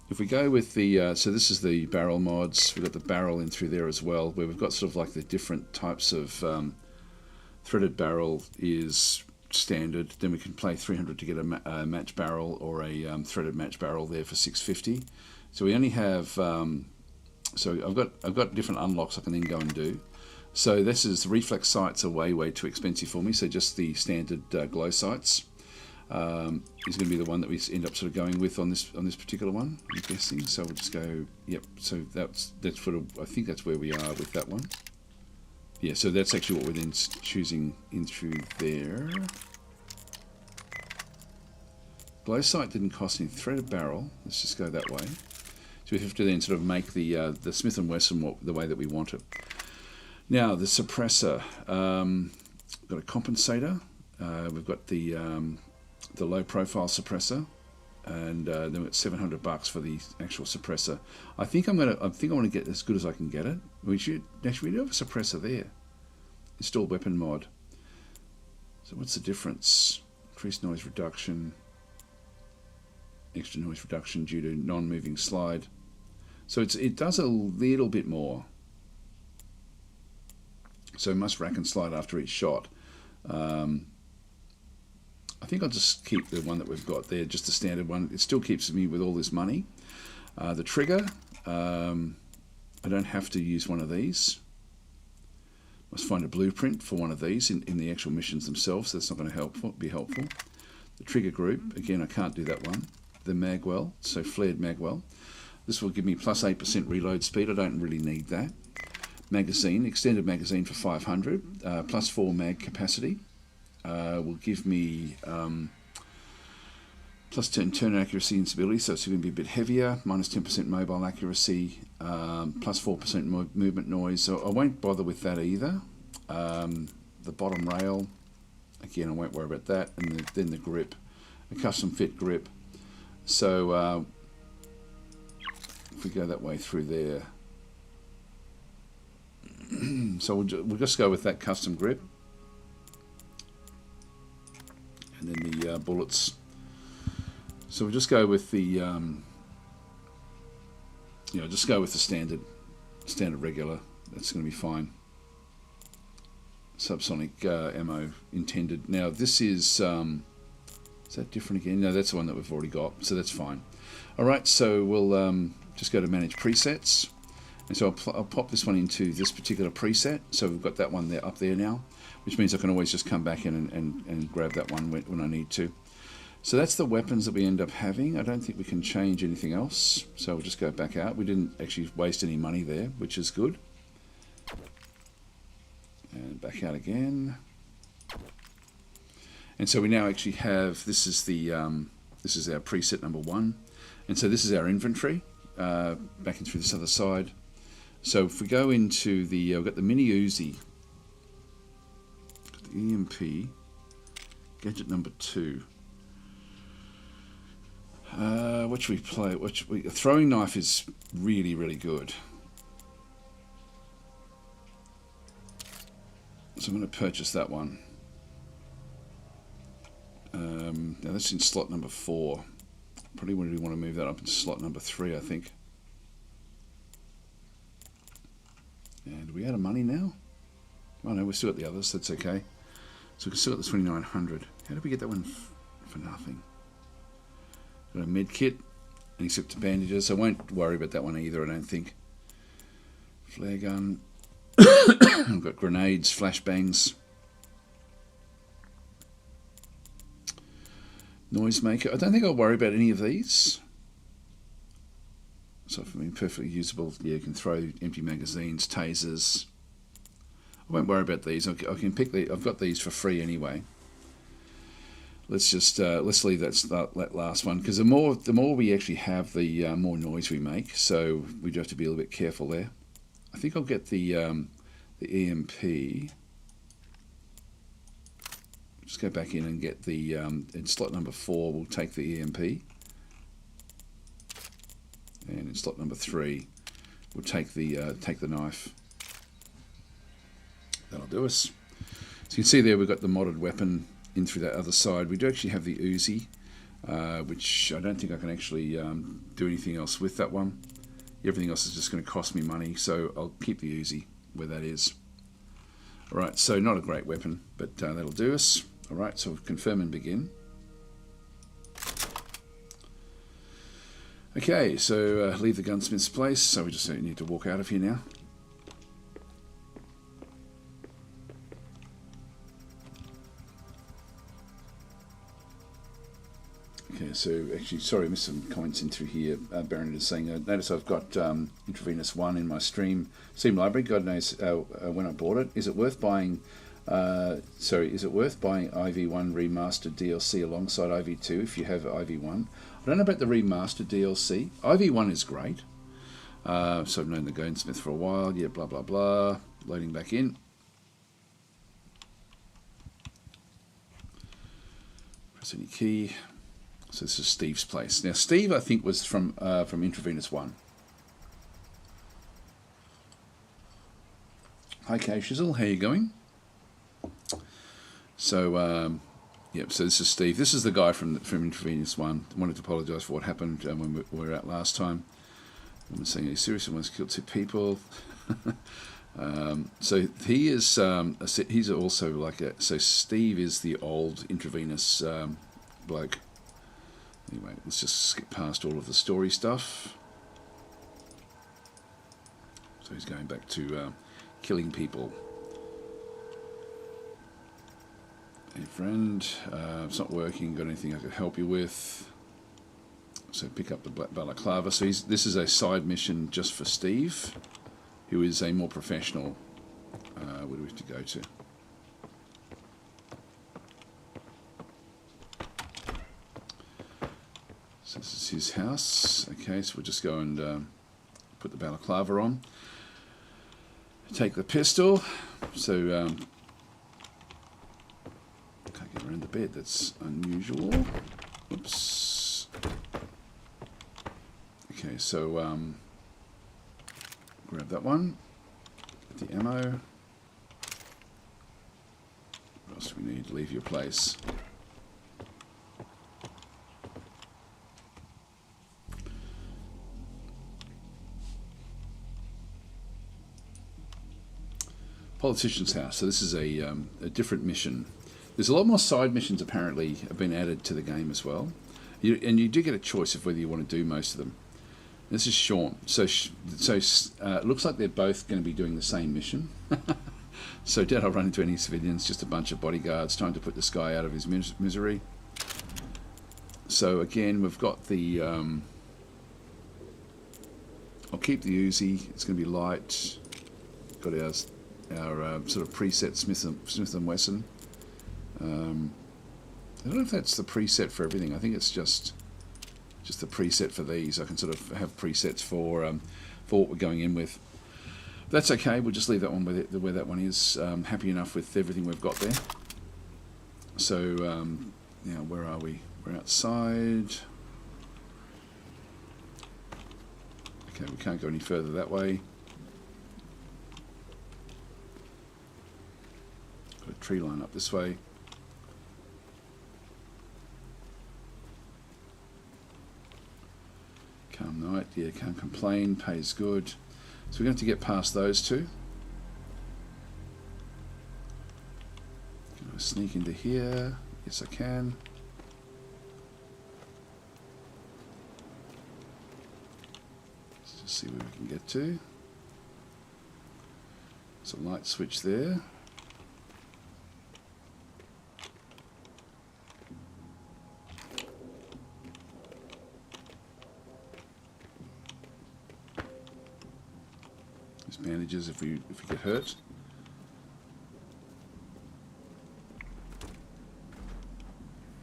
A: If we go with the... so this is the barrel mods. We've got the barrel in through there as well, where we've got sort of like the different types of... threaded barrel is standard. Then we can play 300 to get a match barrel or a threaded match barrel there for 650. So we only have... so I've got different unlocks I can then go and do. So this is reflex sights are way too expensive for me. So just the standard glow sights is going to be the one that we end up sort of going with on this particular one, I'm guessing. So we'll just go. Yep. So that's sort of, I think that's where we are with that one. Yeah. So that's actually what we're then choosing in through there. Glow sight didn't cost any. Threaded barrel. Let's just go that way. So we have to then sort of make the Smith & Wesson the way that we want it. Now the suppressor, got a compensator. We've got the low profile suppressor, and then we've got $700 for the actual suppressor. I think I want to get as good as I can get it. We do have a suppressor there. Install weapon mod. So what's the difference? Increased noise reduction. Extra noise reduction due to non-moving slide. So it does a little bit more. So must rack and slide after each shot. I think I'll just keep the one that we've got there, just the standard one. It still keeps me with all this money. The trigger, I don't have to use one of these. Must find a blueprint for one of these in the actual missions themselves. So that's not going to be helpful. The trigger group, again, I can't do that one. The magwell, so flared magwell. This will give me plus 8% reload speed. I don't really need that. magazine, extended magazine for 500, plus 4 mag capacity. Will give me plus 10 turn accuracy and stability, so it's going to be a bit heavier, minus 10% mobile accuracy, plus 4% movement noise, so I won't bother with that either. The bottom rail, again, I won't worry about that, and then the grip, a custom fit grip. So if we go that way through there, so we'll just go with that custom grip, and then the bullets. So we'll just go with the just go with the standard regular. That's going to be fine. Subsonic ammo intended. Now this is that different again? No, that's the one that we've already got, so that's fine. All right, so we'll just go to manage presets, and so I'll pop this one into this particular preset. So we've got that one there up there now, which means I can always just come back in and grab that one when I need to. So that's the weapons that we end up having. I don't think we can change anything else, so we'll just go back out. We didn't actually waste any money there, which is good. And back out again. And so we now actually have, this is our preset number 1, and so this is our inventory. Back in through this other side. So if we go into the, we've got the mini Uzi, the EMP, gadget number 2. What should we play? A throwing knife is really, really good. So I'm going to purchase that one. Now that's in slot number 4. Probably want to move that up into slot number 3, I think. And are we out of money now? Oh no, we've still got the others. That's okay. So we can still got the 2900. How did we get that one for nothing? Got a med kit, and except bandages. I won't worry about that one either, I don't think. Flare gun. I've got grenades, flashbangs. Noisemaker. I don't think I'll worry about any of these. So for me, perfectly usable. Yeah, you can throw empty magazines, tasers. I won't worry about these. I can pick the. I've got these for free anyway. Let's just let's leave that last one, because the more we actually have, the more noise we make. So we do have to be a little bit careful there. I think I'll get the EMP. Just go back in and get the in slot number 4. We'll take the EMP, and in slot number 3, we'll take the knife. That'll do us. So you can see there we've got the modded weapon in through that other side. We do actually have the Uzi, which I don't think I can actually do anything else with that one. Everything else is just going to cost me money, so I'll keep the Uzi where that is. Alright, so not a great weapon, but that'll do us. Alright, so we'll confirm and begin. Okay, so leave the gunsmith's place, so we just need to walk out of here now. Okay, so actually, sorry, I missed some comments in through here. Baron is saying, notice I've got Intravenous 1 in my Steam library. God knows when I bought it. Is it worth buying? Is it worth buying IV1 remastered DLC alongside IV2 if you have IV1? I don't know about the remastered DLC. IV1 is great. So I've known the Gunsmith for a while. Yeah, blah blah blah. Loading back in. Press any key. So this is Steve's place. Now Steve, I think, was from Intravenous 1. Hi Kay Shizzle, how you going? So yep, so this is Steve. This is the guy from Intravenous 1. I wanted to apologise for what happened when we were out last time. I'm saying he seriously once killed 2 people. So he is he's also like a, so Steve is the old Intravenous bloke. Anyway, let's just skip past all of the story stuff. So he's going back to killing people. Hey friend, it's not working, got anything I could help you with? So pick up the black balaclava. So this is a side mission just for Steve. who is a more professional. Where do we have to go to? So this is his house. Okay, so we'll just go and put the balaclava on. Take the pistol. So can't get around the bed. That's unusual. Oops. Okay, so grab that one. Get the ammo. What else do we need? Leave your place. Politician's house. So this is a different mission. There's a lot more side missions apparently have been added to the game as well. And you do get a choice of whether you want to do most of them. This is Sean. So it looks like they're both going to be doing the same mission. So did I run into any civilians? Just a bunch of bodyguards. Time to put this guy out of his misery. So again, we've got the... I'll keep the Uzi. It's going to be light. Got our sort of preset Smith & Wesson. I don't know if that's the preset for everything. I think it's just the preset for these. I can sort of have presets for what we're going in with. That's okay. We'll just leave that one where that one is. Happy enough with everything we've got there. So now where are we? We're outside. Okay, we can't go any further that way. Got a tree line up this way. Calm night, yeah, can't complain, pays good. So we're going to have to get past those two. Can I sneak into here? Yes, I can. Let's just see where we can get to. There's a light switch there. Bandages if we get hurt.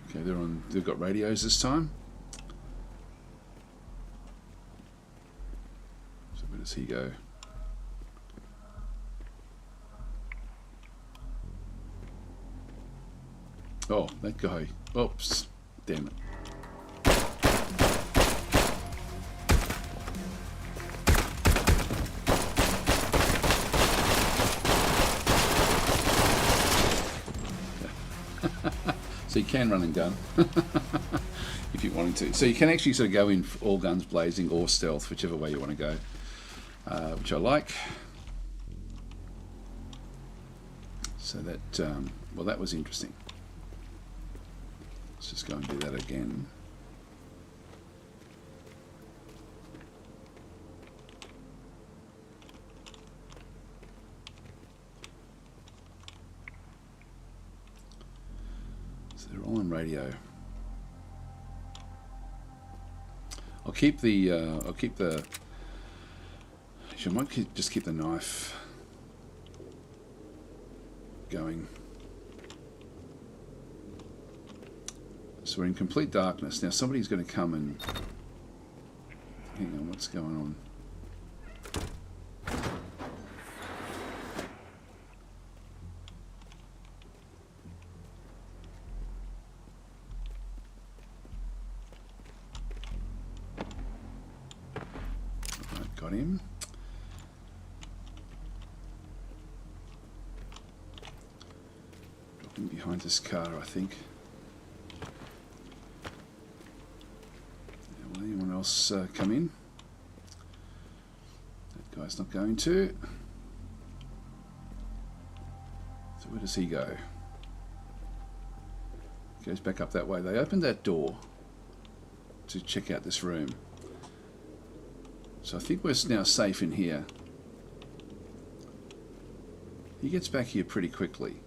A: Okay, they've got radios this time. So where does he go? Oh, that guy. Oops. Damn it. So you can run and gun if you wanted to. So you can actually sort of go in all guns blazing or stealth, whichever way you want to go, which I like. So that, well, that was interesting. Let's just go and do that again. They're all on radio. I'll keep the. Actually, I might just keep the knife going. So we're in complete darkness now. Somebody's going to come and hang on. What's going on? Got him. Dropping behind this car, I think. Will anyone else come in? That guy's not going to. So where does he go? He goes back up that way. They opened that door to check out this room. So I think we're now safe in here. He gets back here pretty quickly.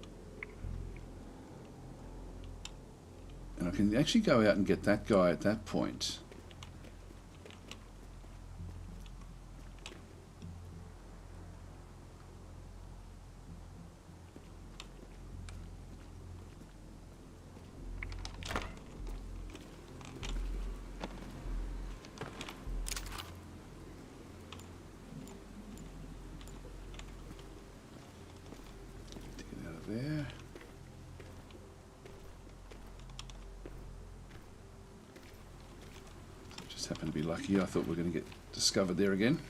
A: And I can actually go out and get that guy at that point. there. Just happened to be lucky. I thought we were going to get discovered there again.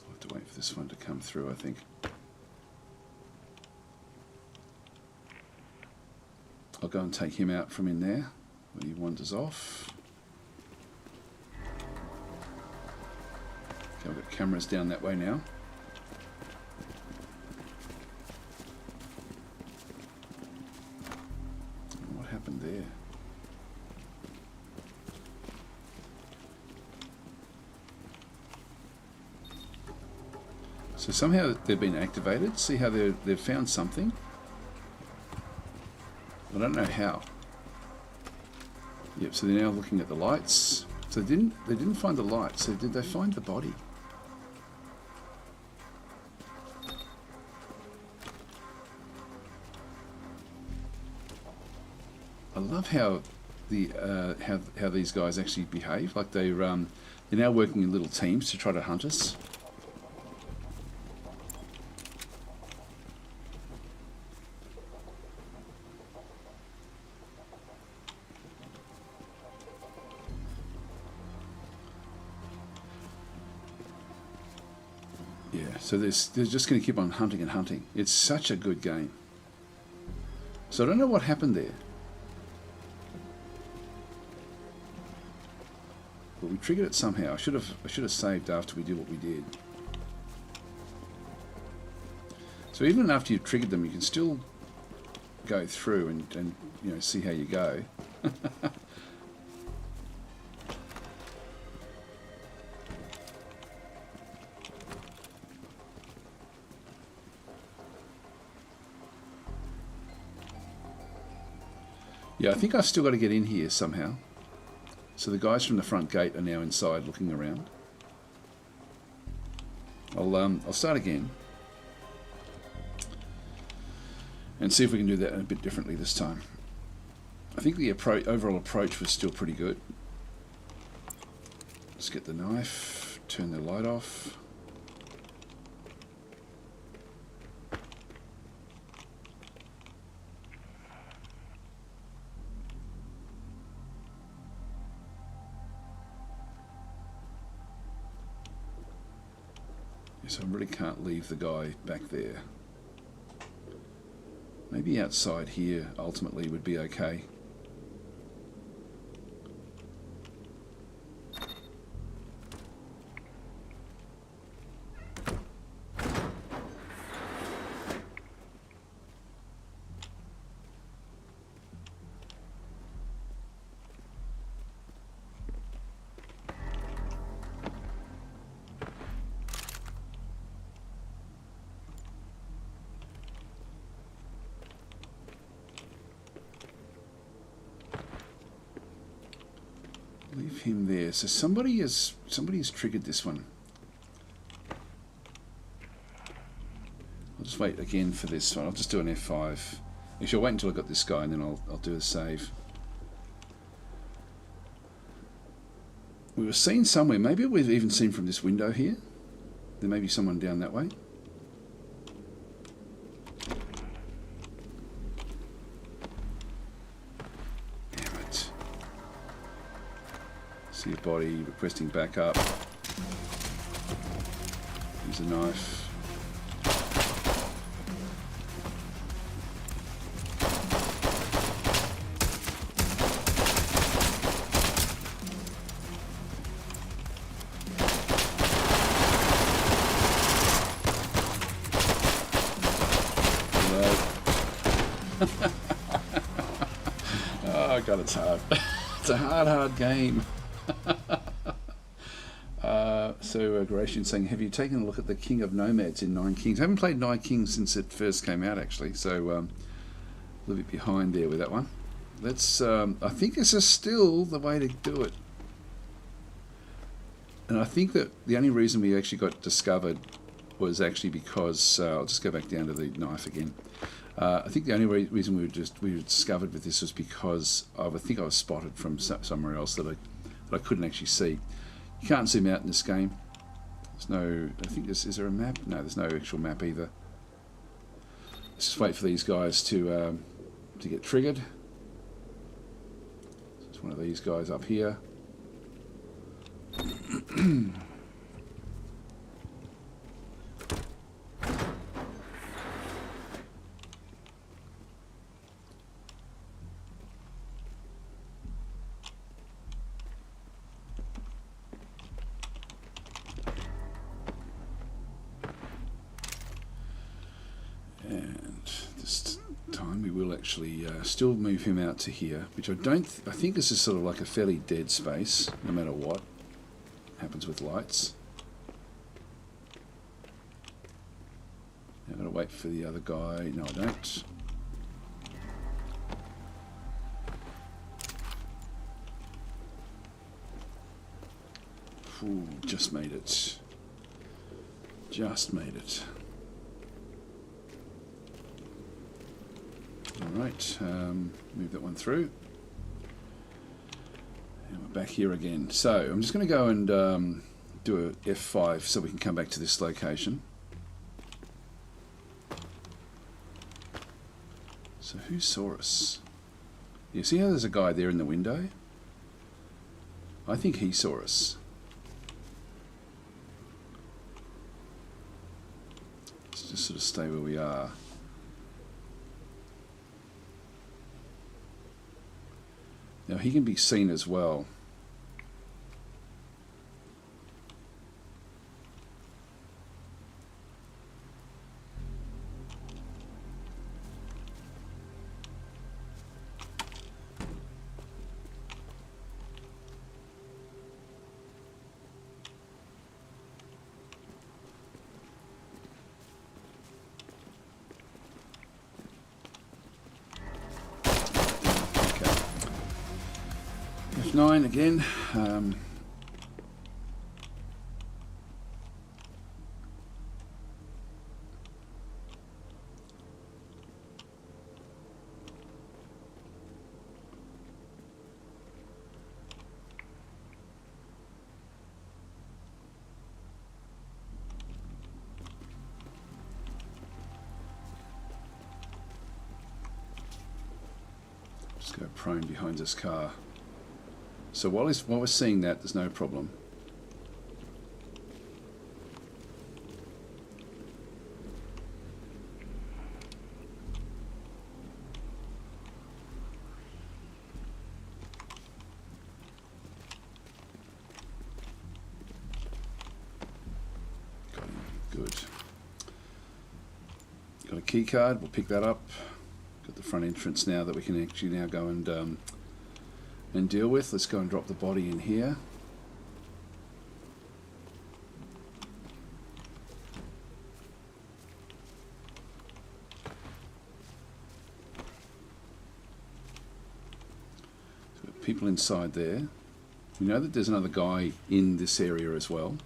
A: I'll have to wait for this one to come through, I think. I'll go and take him out from in there when he wanders off. Okay, I've got cameras down that way now. What happened there? So somehow they've been activated. See how they've found something? I don't know how. Yep, so they're now looking at the lights. So they didn't find the lights, so did they find the body? I love how how these guys actually behave. Like they're now working in little teams to try to hunt us. Yeah, so they're just going to keep on hunting and hunting. It's such a good game. So I don't know what happened there. But we triggered it somehow. I should have saved after we did what we did. So even after you've triggered them, you can still go through and you know, see how you go. Yeah, I think I've still got to get in here somehow. So the guys from the front gate are now inside looking around. I'll start again and see if we can do that a bit differently this time. I think the overall approach was still pretty good. Let's get the knife, turn the light off. So I really can't leave the guy back there. Maybe outside here ultimately would be okay. Leave him there. So somebody's triggered this one. I'll just wait again for this one. I'll just do an F5. Actually, I'll wait until I got this guy and then I'll do a save. We were seen somewhere. Maybe we've even seen from this window here. There may be someone down that way. Your body requesting backup. Use a knife. Oh God, it's hard. It's a hard game. So Gratian saying, have you taken a look at the King of Nomads in Nine Kings? I haven't played Nine Kings since it first came out, actually, so a little bit behind there with that one. Let's I think this is still the way to do it, and I think that the only reason we actually got discovered was actually because I'll just go back down to the knife again. I think the only reason we were discovered with this was because I think I was spotted from somewhere else that I couldn't actually see. You can't zoom out in this game. There's no. I think is there a map? No, there's no actual map either. Let's just wait for these guys to get triggered. There's one of these guys up here. Actually still move him out to here, which I think this is sort of like a fairly dead space no matter what happens with lights. Now I've got to wait for the other guy. No, I don't. Ooh, just made it. Just made it. Alright, move that one through. And we're back here again. So I'm just going to go and do a F5 so we can come back to this location. So who saw us? You see how there's a guy there in the window? I think he saw us. Let's just sort of stay where we are. Now he can be seen as well. F9 again. Just go prone behind this car. So while we're seeing that, there's no problem. Got him. Good. Got a key card. We'll pick that up. Got the front entrance now that we can actually now go and deal with. Let's go and drop the body in here. So people inside there. We know that there's another guy in this area as well.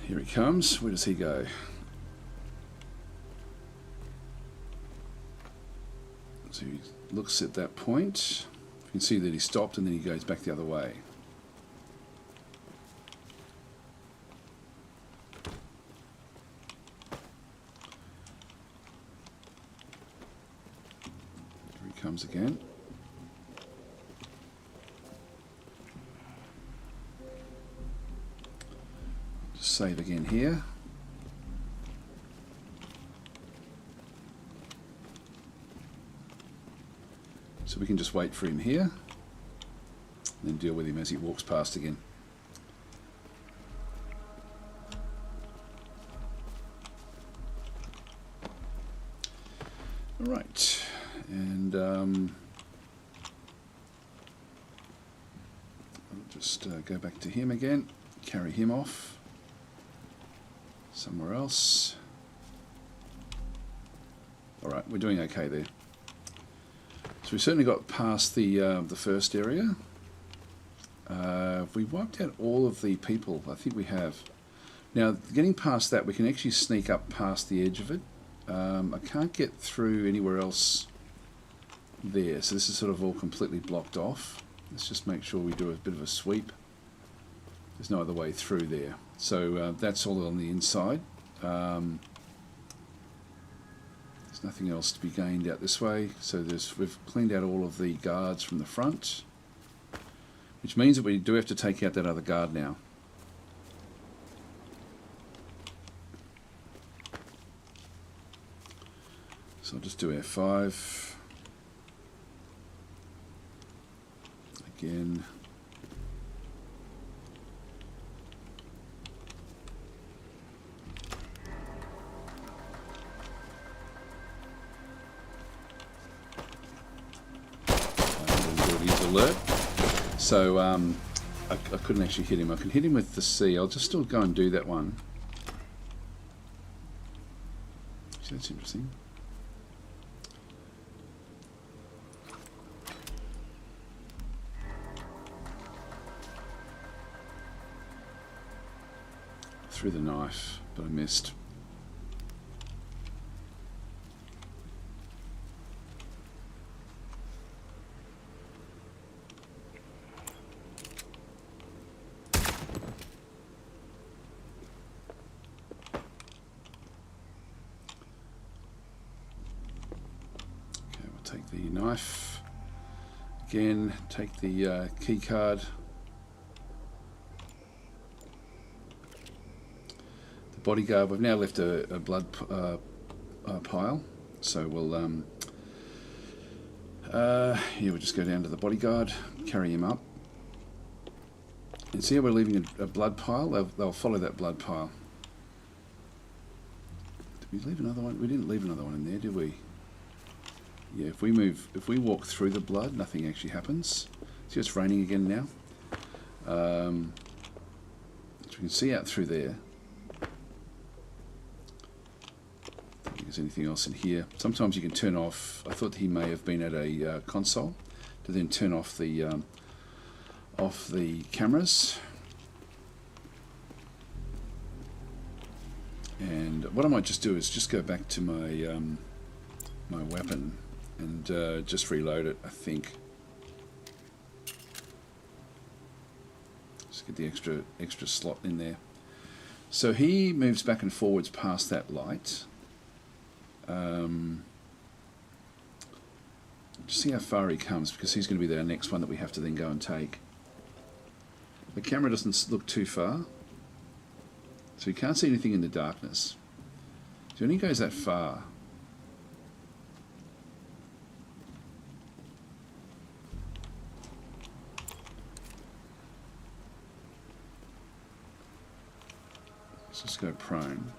A: Here he comes. Where does he go? So he looks at that point. You can see that he stopped and then he goes back the other way. Here he comes again. Just save again here. So we can just wait for him here and then deal with him as he walks past again. All right, and I'll just go back to him again, carry him off somewhere else. All right, we're doing okay there. So we certainly got past the first area. We wiped out all of the people. I think we have. Now, getting past that, we can actually sneak up past the edge of it. I can't get through anywhere else there, so this is sort of all completely blocked off. Let's just make sure we do a bit of a sweep. There's no other way through there. So that's all on the inside. There's nothing else to be gained out this way. So we've cleaned out all of the guards from the front, which means that we do have to take out that other guard now. So I'll just do F5 again. Alert. So I couldn't actually hit him. I can hit him with the C. I'll just still go and do that one. So that's interesting. Through the knife, but I missed. Take the knife again, take the key card, the bodyguard. We've now left a blood pile, so we'll we'll just go down to the bodyguard, carry him up, and see how we're leaving a blood pile. They'll follow that blood pile. Did we leave another one? We didn't leave another one in there, did we? Yeah, if we walk through the blood, nothing actually happens. See, it's raining again now. So we can see out through there. I don't think there's anything else in here. Sometimes you can turn off. I thought he may have been at a console to then turn off the cameras. And what I might just do is just go back to my my weapon and just reload it, I think. Just get the extra slot in there. So he moves back and forwards past that light. Just see how far he comes, because he's going to be the next one that we have to then go and take. The camera doesn't look too far, so you can't see anything in the darkness. So when he goes that far, let's just go prone.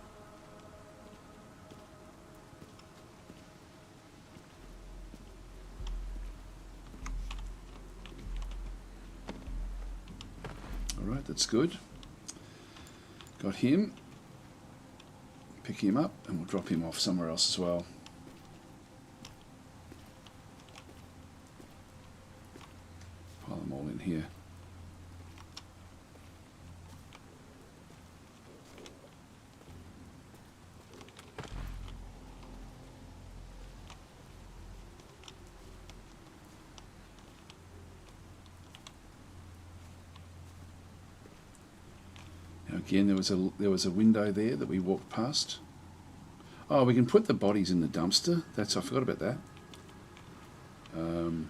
A: Alright, that's good. Got him. Pick him up and we'll drop him off somewhere else as well. Pile them all in here. Again, there was a window there that we walked past. Oh, we can put the bodies in the dumpster. I forgot about that. And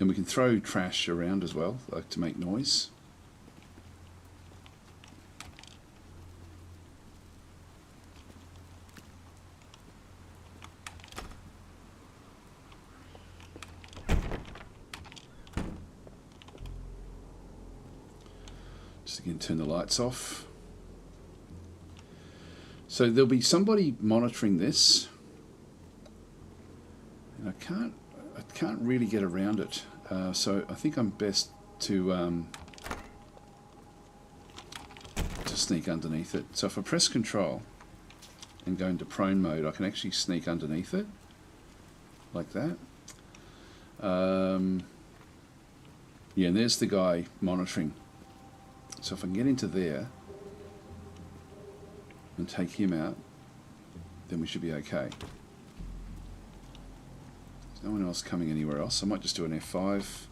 A: we can throw trash around as well, like to make noise. Again, turn the lights off. So there'll be somebody monitoring this, and I can't really get around it. So I think I'm best to sneak underneath it. So if I press Control and go into prone mode, I can actually sneak underneath it like that. Yeah, and there's the guy monitoring. So if I can get into there and take him out, then we should be okay. There's no one else coming anywhere else. I might just do an F5.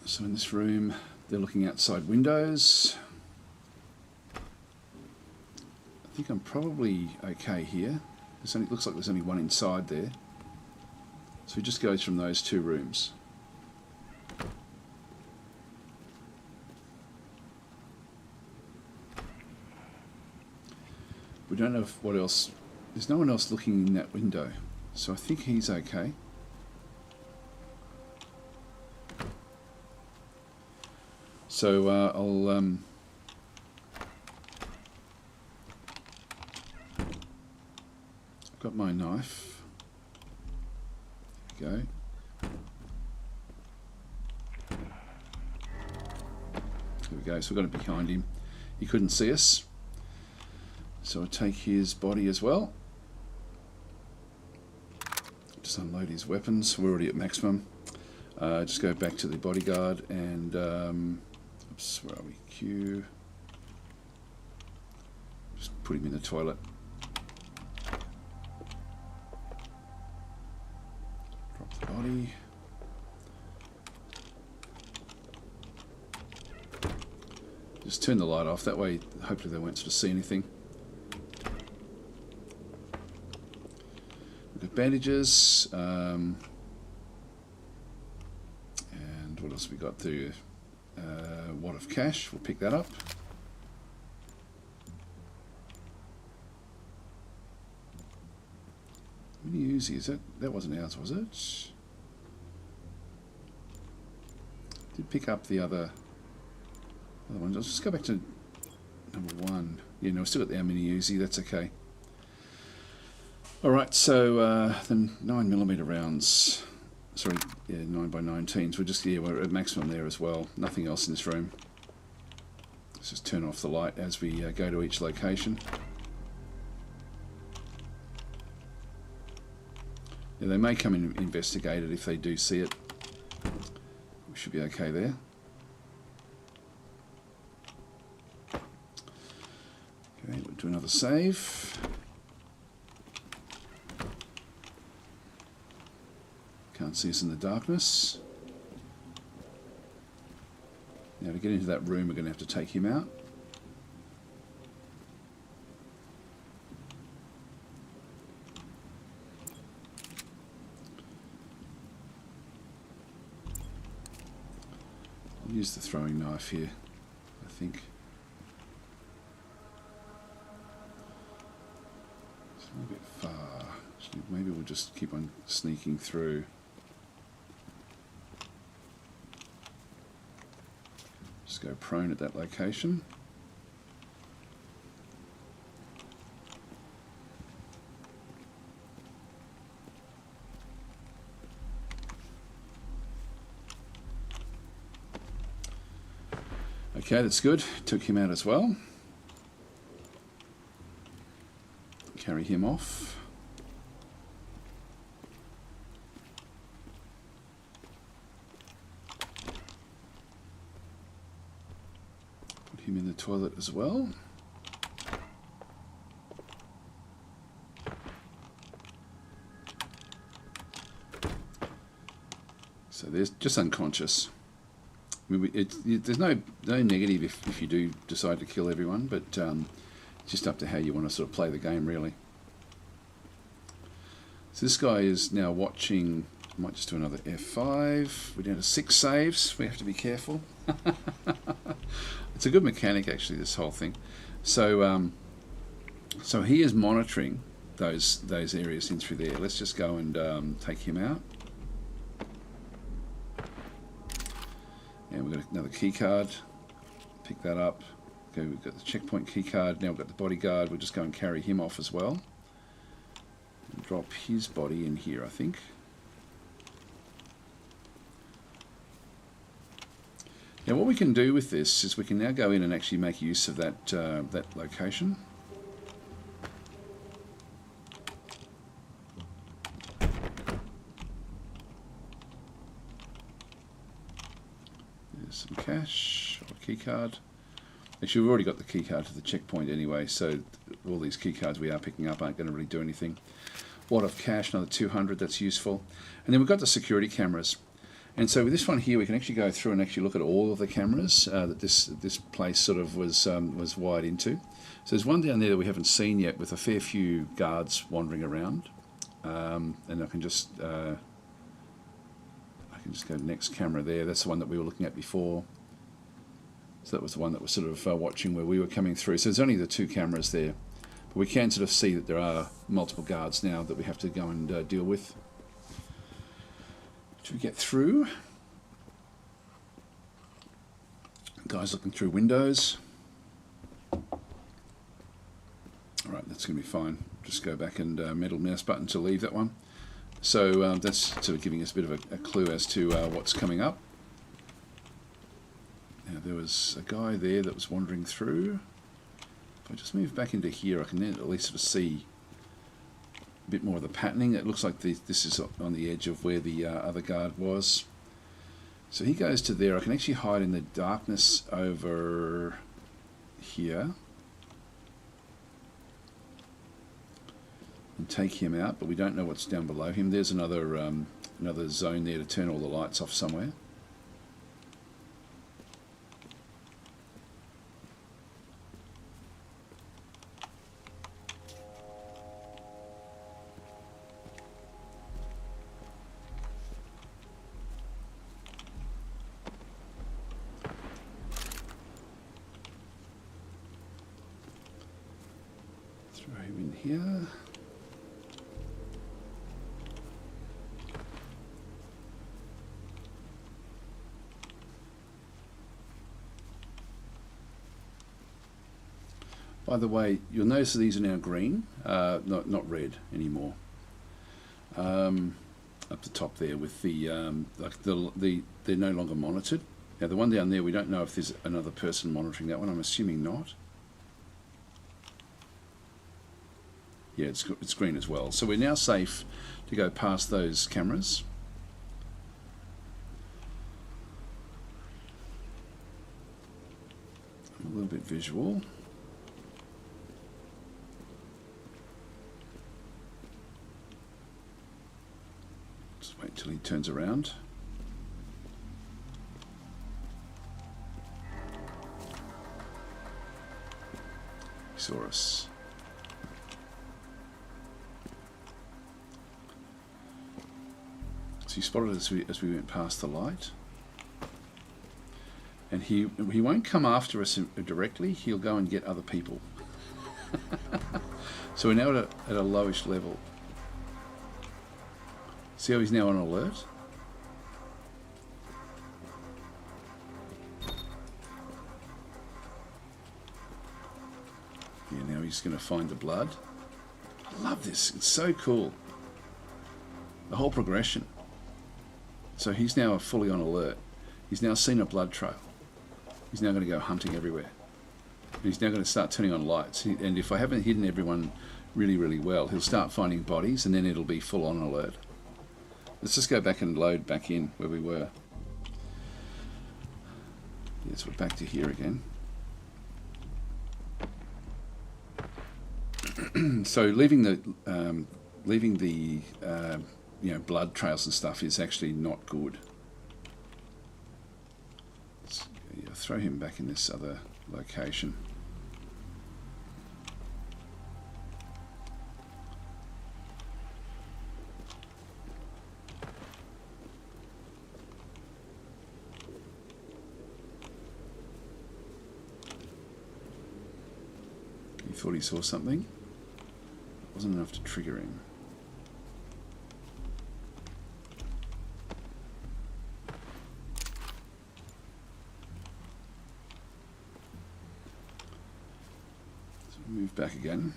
A: So in this room, they're looking outside windows. I think I'm probably okay here. It looks like there's only one inside there. So he just goes from those two rooms. We don't know what else. There's no one else looking in that window. So I think he's okay. So I've got my knife. There we go. There we go. So we've got it behind him. He couldn't see us. So I'll take his body as well. Just unload his weapons. We're already at maximum. Just go back to the bodyguard and oops, where are we? Q. Just put him in the toilet. Drop the body. Just turn the light off. That way, hopefully they won't sort of see anything. We've got bandages. And what else have we got there? Wad of cash. We'll pick that up. Mini Uzi. Is that wasn't ours, was it? Did pick up the other ones. Let's just go back to number 1. Yeah, no, we've still got our Mini Uzi. That's okay. All right. So the 9mm rounds. Sorry, yeah, 9x19s. We're at maximum there as well. Nothing else in this room. Let's just turn off the light as we go to each location. Yeah, they may come and investigate it if they do see it. We should be okay there. Okay, we'll do another save. Can't see us in the darkness. Now to get into that room, we're going to have to take him out. I'll use the throwing knife here, I think. It's a little bit far. Actually, maybe we'll just keep on sneaking through. Just go prone at that location. Okay, that's good. Took him out as well. Carry him off. Him in the toilet as well. So there's just unconscious. I mean, there's no negative if you do decide to kill everyone, but it's just up to how you want to sort of play the game, really. So this guy is now watching. I might just do another F5. We're down to 6 saves. We have to be careful. It's a good mechanic, actually, this whole thing. So so he is monitoring those areas in through there. Let's just go and take him out. And we've got another key card. Pick that up. Okay, we've got the checkpoint key card. Now we've got the bodyguard. We'll just go and carry him off as well. And drop his body in here, I think. Now what we can do with this is we can now go in and actually make use of that that location. cash or key card. Actually, we've already got the key card to the checkpoint anyway, so all these key cards we are picking up aren't going to really do anything. Wad of cash, another 200, that's useful. And then we've got the security cameras. And so with this one here, we can actually go through and actually look at all of the cameras that this place sort of was wired into. So there's one down there that we haven't seen yet with a fair few guards wandering around. And I can just go to the next camera there. That's the one that we were looking at before. So that was the one that was sort of watching where we were coming through. So there's only the 2 cameras there. But we can sort of see that there are multiple guards now that we have to go and deal with. Should we get through? Guys looking through windows. Alright, that's going to be fine. Just go back and middle mouse button to leave that one. So that's sort of giving us a bit of a clue as to what's coming up. Now there was a guy there that was wandering through. If I just move back into here, I can then at least sort of see a bit more of the patterning. It looks like this is on the edge of where the other guard was. So he goes to there. I can actually hide in the darkness over here and take him out, but we don't know what's down below him. There's another another zone there to turn all the lights off somewhere. Throw him in here. By the way, you'll notice that these are now green, not red anymore. Up the top there with the they're no longer monitored. Now the one down there, we don't know if there's another person monitoring that one. I'm assuming not. Yeah, it's green as well. So we're now safe to go past those cameras. I'm a little bit visual. Just wait till he turns around. He saw us. So he spotted us as we went past the light. And he won't come after us directly, he'll go and get other people. So we're now at a lowish level. See how he's now on alert? Yeah, now he's going to find the blood. I love this, it's so cool. The whole progression. So he's now fully on alert. He's now seen a blood trail. He's now going to go hunting everywhere. And he's now going to start turning on lights. And if I haven't hidden everyone really, really well, he'll start finding bodies and then it'll be full on alert. Let's just go back and load back in where we were. Yes, we're back to here again. So leaving the blood trails and stuff is actually not good. Yeah, throw him back in this other location. He thought he saw something. It wasn't enough to trigger him. Move back again.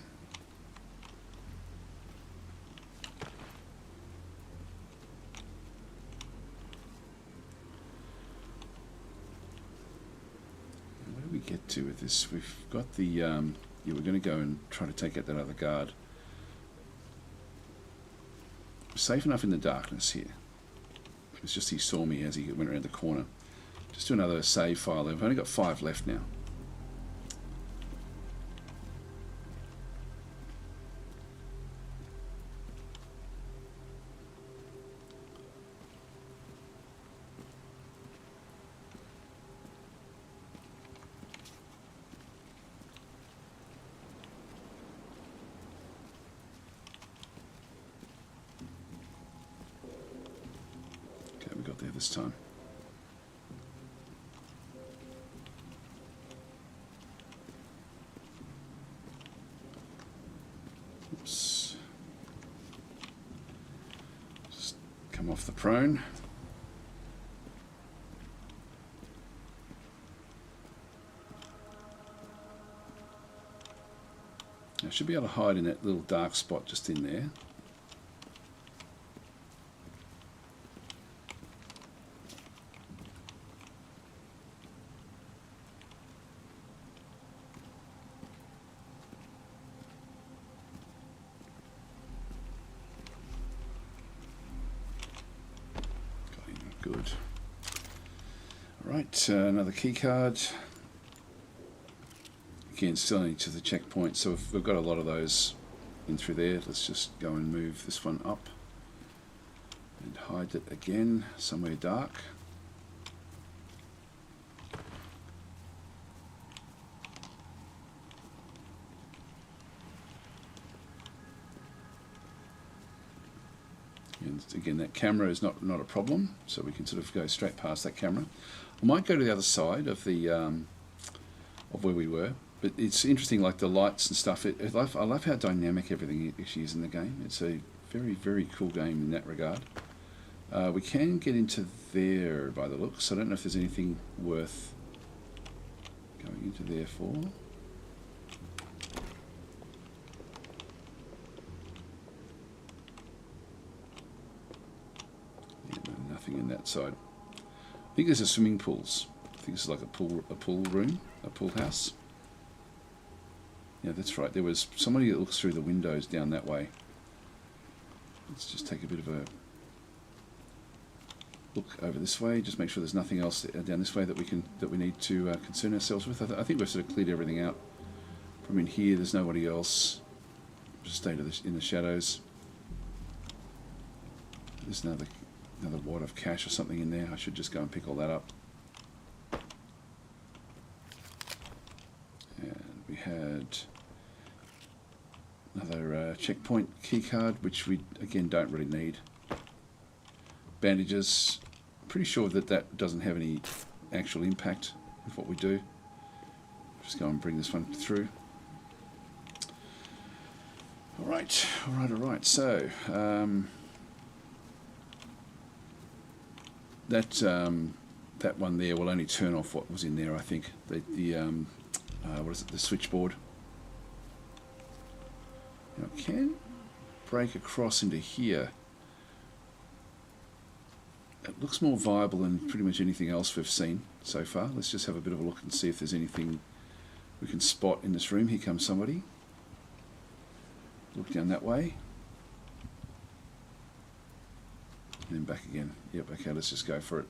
A: Where do we get to with this? We've got the yeah, we're going to go and try to take out that other guard. We're safe enough in the darkness here. It's just he saw me as he went around the corner. Just do another save file. I've only got 5 left now. Okay, we got there this time. Oops. Just come off the prone. I should be able to hide in that little dark spot just in there. Good. All right, another key card. Again, still need to the checkpoint, so we've got a lot of those in through there. Let's just go and move this one up and hide it again somewhere dark. And again, that camera is not a problem, so we can sort of go straight past that camera. I might go to the other side of the of where we were, but it's interesting, like the lights and stuff. I love how dynamic everything actually is in the game. It's a very, very cool game in that regard. We can get into there by the looks. I don't know if there's anything worth going into there for. In that side, I think there's a swimming pools. I think it's like a pool room, a pool house. Yeah, that's right. There was somebody that looks through the windows down that way. Let's just take a bit of a look over this way. Just make sure there's nothing else down this way that we need to concern ourselves with. I think we've sort of cleared everything out from in here. There's nobody else. Just stay in the shadows. There's another wad of cash or something in there. I should just go and pick all that up. And we had another checkpoint key card, which we again don't really need. Bandages. Pretty sure that doesn't have any actual impact with what we do. Just go and bring this one through. All right. So that one there will only turn off what was in there, I think. What is it? The switchboard. Now I can break across into here. It looks more viable than pretty much anything else we've seen so far. Let's just have a bit of a look and see if there's anything we can spot in this room. Here comes somebody. Look down that way. And then back again. Yep, okay, let's just go for it.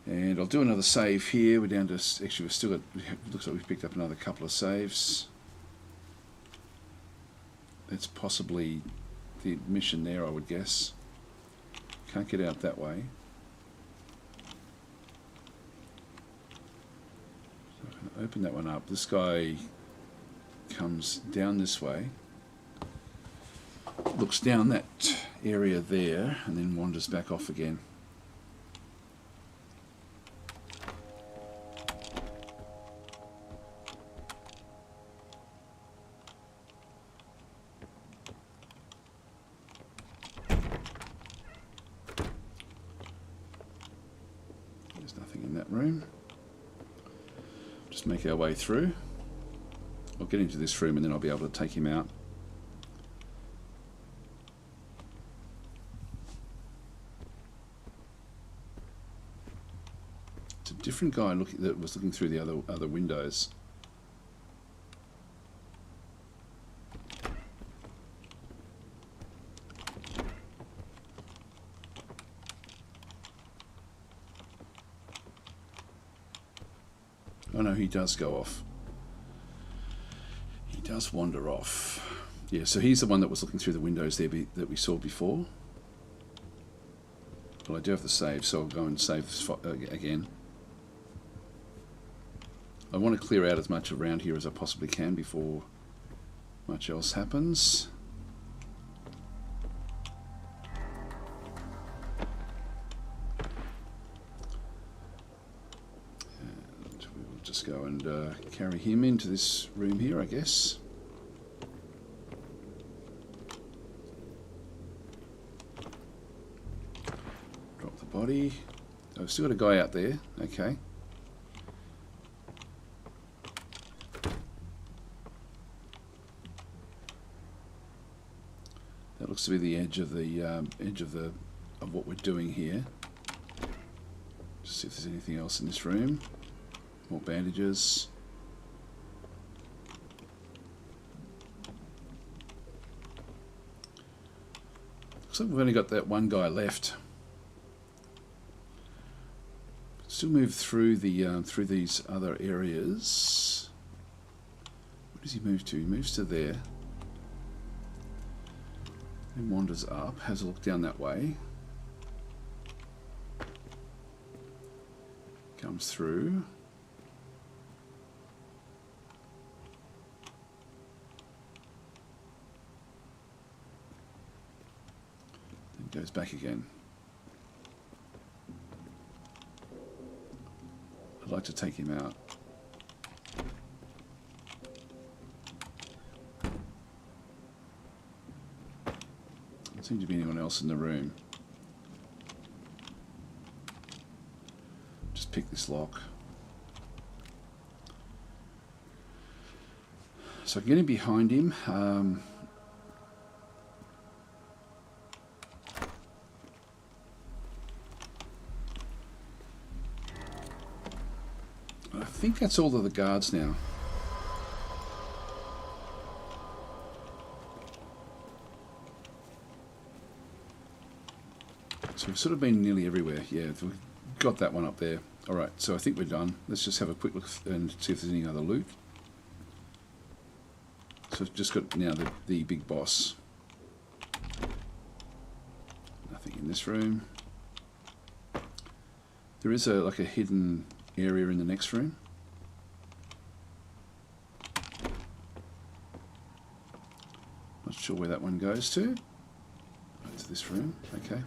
A: And I'll do another save here. We're down to, actually we've still got, looks like we've picked up another couple of saves. That's possibly the mission there, I would guess. Can't get out that way. So I'm going to open that one up. This guy comes down this way. Looks down that area there and then wanders back off again. There's nothing in that room. Just make our way through. I'll get into this room and then I'll be able to take him out. Different guy that was looking through the other windows. Oh no, he does go off. He does wander off. Yeah, so he's the one that was looking through the windows there that we saw before. Well, I do have to save, so I'll go and save this again. I want to clear out as much around here as I possibly can before much else happens. And we will just go and carry him into this room here, I guess. Drop the body. Oh, I've still got a guy out there. Okay. That looks to be the edge of what we're doing here. Just see if there's anything else in this room. More bandages. Looks like we've only got that one guy left. Still move through the through these other areas. Where does he move to? He moves to there. Then wanders up, has a look down that way. Comes through. Then goes back again. I'd like to take him out. Doesn't seem to be anyone else in the room. Just pick this lock. So I'm getting behind him. I think that's all of the guards now. So we've sort of been nearly everywhere. Yeah, we've got that one up there. Alright, so I think we're done. Let's just have a quick look and see if there's any other loot. So I've just got now the big boss. Nothing in this room. There is like a hidden area in the next room. Not sure where that one goes to. Oh, to this room. Okay.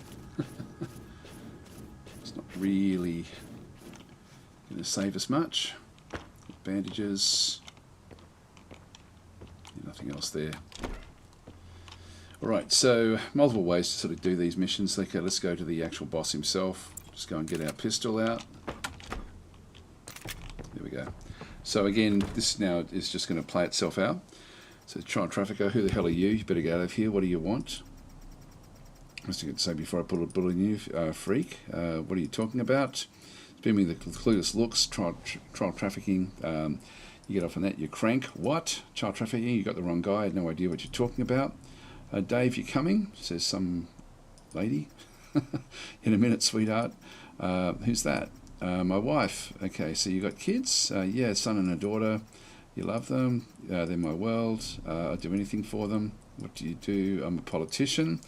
A: It's not really going to save us much. Bandages. Nothing else there. Alright, so multiple ways to sort of do these missions. Okay, let's go to the actual boss himself. Just go and get our pistol out. There we go. So again, this now is just going to play itself out. So child trafficker, who the hell are you? You better get out of here. What do you want? I was going to say before I put a bullet in you, freak. What are you talking about? Spinning the clueless looks, child trafficking. You get off on that, you crank. What? Child trafficking? You got the wrong guy. I had no idea what you're talking about. Dave, you coming? Says some lady. In a minute, sweetheart. Who's that? My wife. Okay, so you got kids? Yeah, son and a daughter. You love them. They're my world. I'll do anything for them. What do you do? I'm a politician.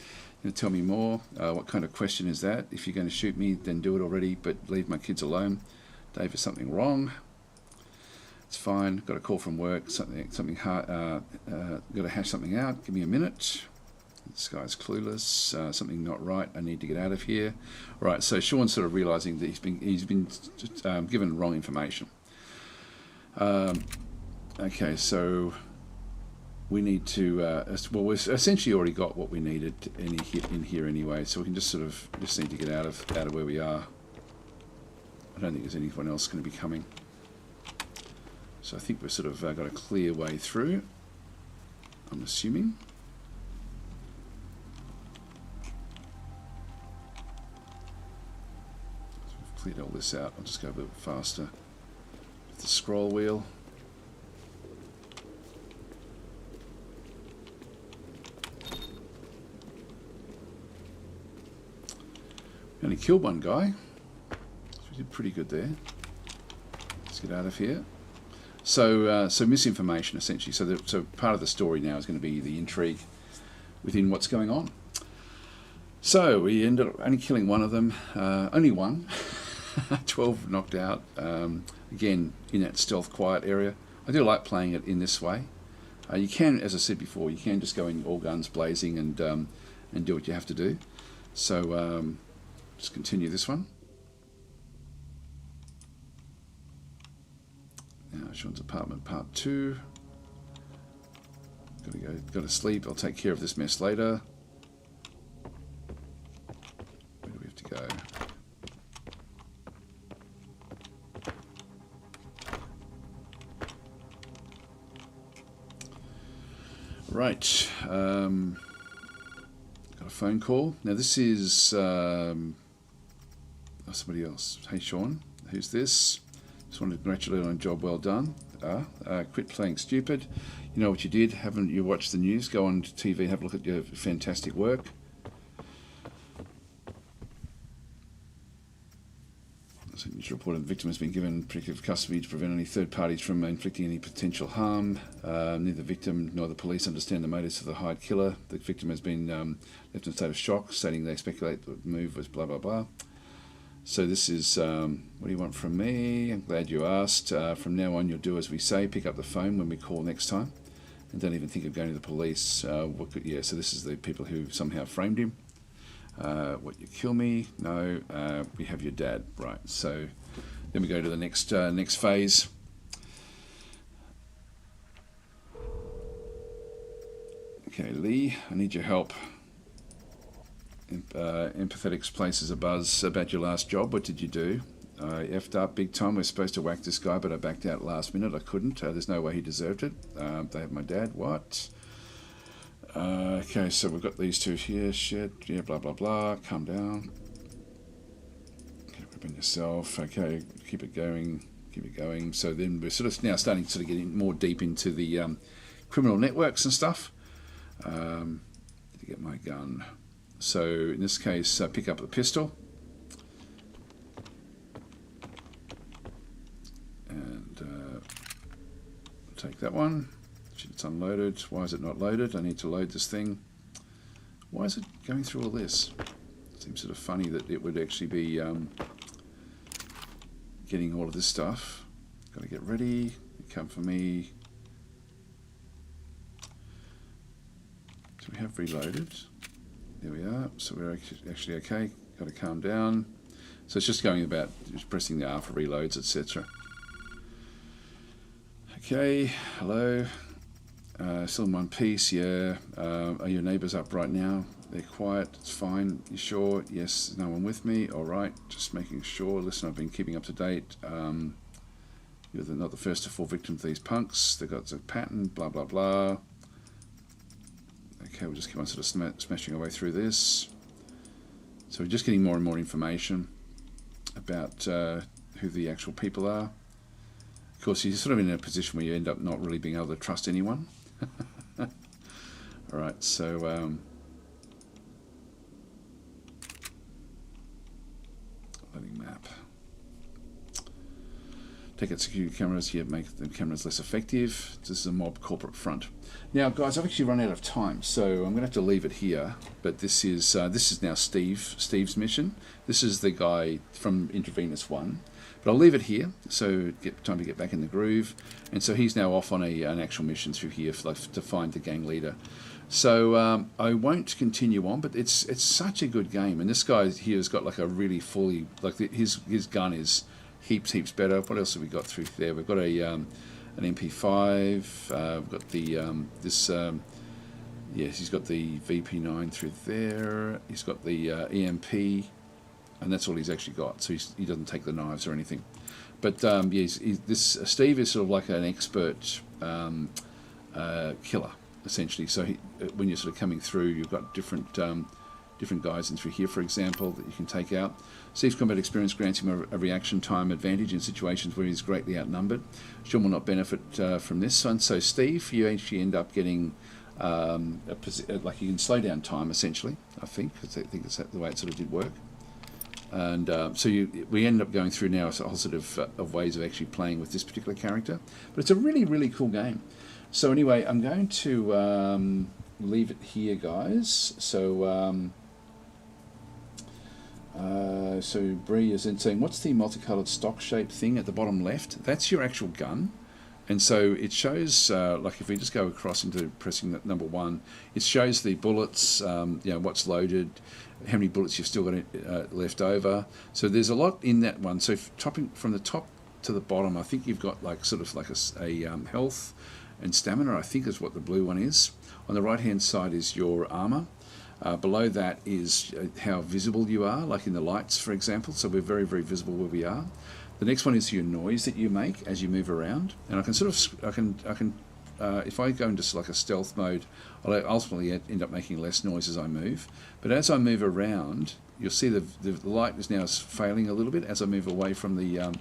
A: You know, tell me more. What kind of question is that? If you're going to shoot me, then do it already, but leave my kids alone. Dave, is something wrong? It's fine. Got a call from work. Something hard. Got to hash something out. Give me a minute. This guy's clueless. Something not right. I need to get out of here. All right. So Sean's sort of realizing that he's been given wrong information. Okay. So we need to. Well, we've essentially already got what we needed in here anyway. So we can just need to get out of where we are. I don't think there's anyone else going to be coming. So I think we've sort of got a clear way through, I'm assuming. So we've cleared all this out. I'll just go a bit faster with the scroll wheel. We only killed one guy, so we did pretty good there. Let's get out of here. So, so misinformation essentially. So part of the story now is going to be the intrigue within what's going on. So we ended up only killing one of them, only one. 12 knocked out. Again, in that stealth, quiet area. I do like playing it in this way. You can, as I said before, you can just go in all guns blazing and do what you have to do. So just continue this one. Now, Sean's apartment part 2. Got to sleep. I'll take care of this mess later. Where do we have to go? Right. Got a phone call. Now this is somebody else. Hey Sean, who's this? Just wanted to congratulate on a job well done. Quit playing stupid. You know what you did? Haven't you watched the news? Go on to TV, have a look at your fantastic work. So you report that the victim has been given protective custody to prevent any third parties from inflicting any potential harm. Neither the victim nor the police understand the motives of the hired killer. The victim has been left in a state of shock, stating they speculate the move was blah blah blah. So this is, what do you want from me? I'm glad you asked. From now on, you'll do as we say. Pick up the phone when we call next time. And don't even think of going to the police. So this is the people who somehow framed him. What, you kill me? No. We have your dad. Right. So then we go to the next phase. Okay, Lee, I need your help. Empathetics places a buzz about your last job. What did you do? I effed up big time. We're supposed to whack this guy, but I backed out last minute. I couldn't. There's no way he deserved it. They have my dad. What? Okay, so we've got these two here. Shit. Yeah, blah, blah, blah. Calm down. Okay, prepare yourself. Okay, keep it going. Keep it going. So then we're sort of now starting to getting more deep into the criminal networks and stuff. To get my gun. So in this case, pick up the pistol. And take that one. It's unloaded. Why is it not loaded? I need to load this thing. Why is it going through all this? It seems sort of funny that it would actually be getting all of this stuff. Got to get ready. Come for me. So we have reloaded. There we are. So we're actually okay. Got to calm down. So it's just going about just pressing the R for reloads, etc. Okay. Hello. Still in one piece. Yeah. Are your neighbours up right now? They're quiet. It's fine. You sure? Yes. No one with me. All right. Just making sure. Listen, I've been keeping up to date. You're not the first to fall victim to these punks. They've got a pattern. Blah blah blah. Okay, we'll just keep on sort of smashing our way through this. So we're just getting more and more information about who the actual people are. Of course, you're sort of in a position where you end up not really being able to trust anyone. Alright, so loading map. Take out security cameras, yeah, make the cameras less effective. This is a mob corporate front. Now, guys, I've actually run out of time, so I'm going to have to leave it here. But this is now Steve's mission. This is the guy from Intravenous 1. But I'll leave it here, so get time to get back in the groove. And so he's now off on an actual mission through here to find the gang leader. So I won't continue on, but it's such a good game. And this guy here has got like a really fully, like his gun is heaps better. What else have we got through there? We've got an MP5. We've got the yes, he's got the VP9 through there. He's got the EMP, and that's all he's actually got. So he doesn't take the knives or anything. But this Steve is sort of like an expert killer essentially. So when you're sort of coming through, you've got different guys in through here, for example, that you can take out. Steve's combat experience grants him a reaction time advantage in situations where he's greatly outnumbered. Sean will not benefit from this one. So Steve, you actually end up getting like you can slow down time essentially. I think that's the way it sort of did work. And so we end up going through now a whole sort of ways of actually playing with this particular character. But it's a really, really cool game. So anyway, I'm going to leave it here, guys. So so Bree is in saying, what's the multicolored stock shape thing at the bottom left? That's your actual gun. And so it shows, like if we just go across into pressing that number 1, it shows the bullets, you know, what's loaded, how many bullets you've still got left over. So there's a lot in that one. So topping from the top to the bottom, I think you've got like sort of like a health and stamina, I think is what the blue one is. On the right hand side is your armor. Below that is how visible you are, like in the lights, for example. So we're very, very visible where we are. The next one is your noise that you make as you move around, and I can sort of, if I go into like a stealth mode, I'll ultimately end up making less noise as I move. But as I move around, you'll see the light is now failing a little bit as I move away from the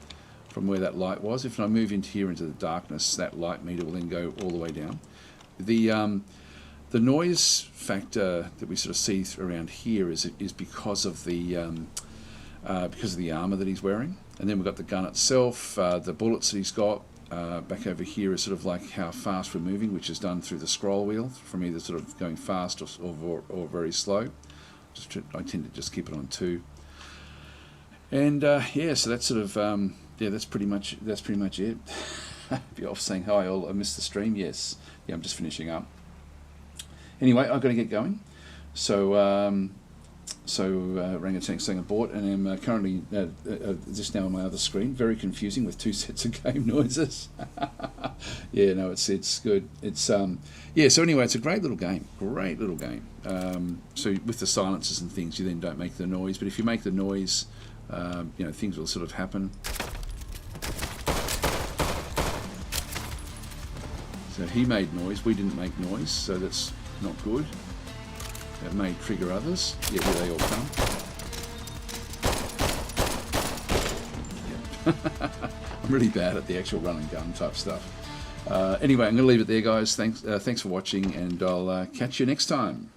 A: from where that light was. If I move into here into the darkness, that light meter will then go all the way down. The noise factor that we sort of see around here is because of the armor that he's wearing. And then we've got the gun itself, the bullets that he's got. Back over here is sort of like how fast we're moving, which is done through the scroll wheel, from either sort of going fast or very slow. I tend to just keep it on 2. And yeah, so that's sort of yeah, that's pretty much it. Be off saying hi, I missed the stream. Yes, yeah, I'm just finishing up. Anyway, I've got to get going. So Rangatang saying abort, and I'm currently just now on my other screen. Very confusing with 2 sets of game noises. Yeah, no, it's good. It's yeah. So anyway, it's a great little game. Great little game. So with the silences and things, you then don't make the noise. But if you make the noise, you know, things will sort of happen. So he made noise. We didn't make noise. So that's not good. That may trigger others. Yeah, here they all come. Yep. I'm really bad at the actual run and gun type stuff. Anyway, I'm going to leave it there, guys. Thanks for watching, and I'll catch you next time.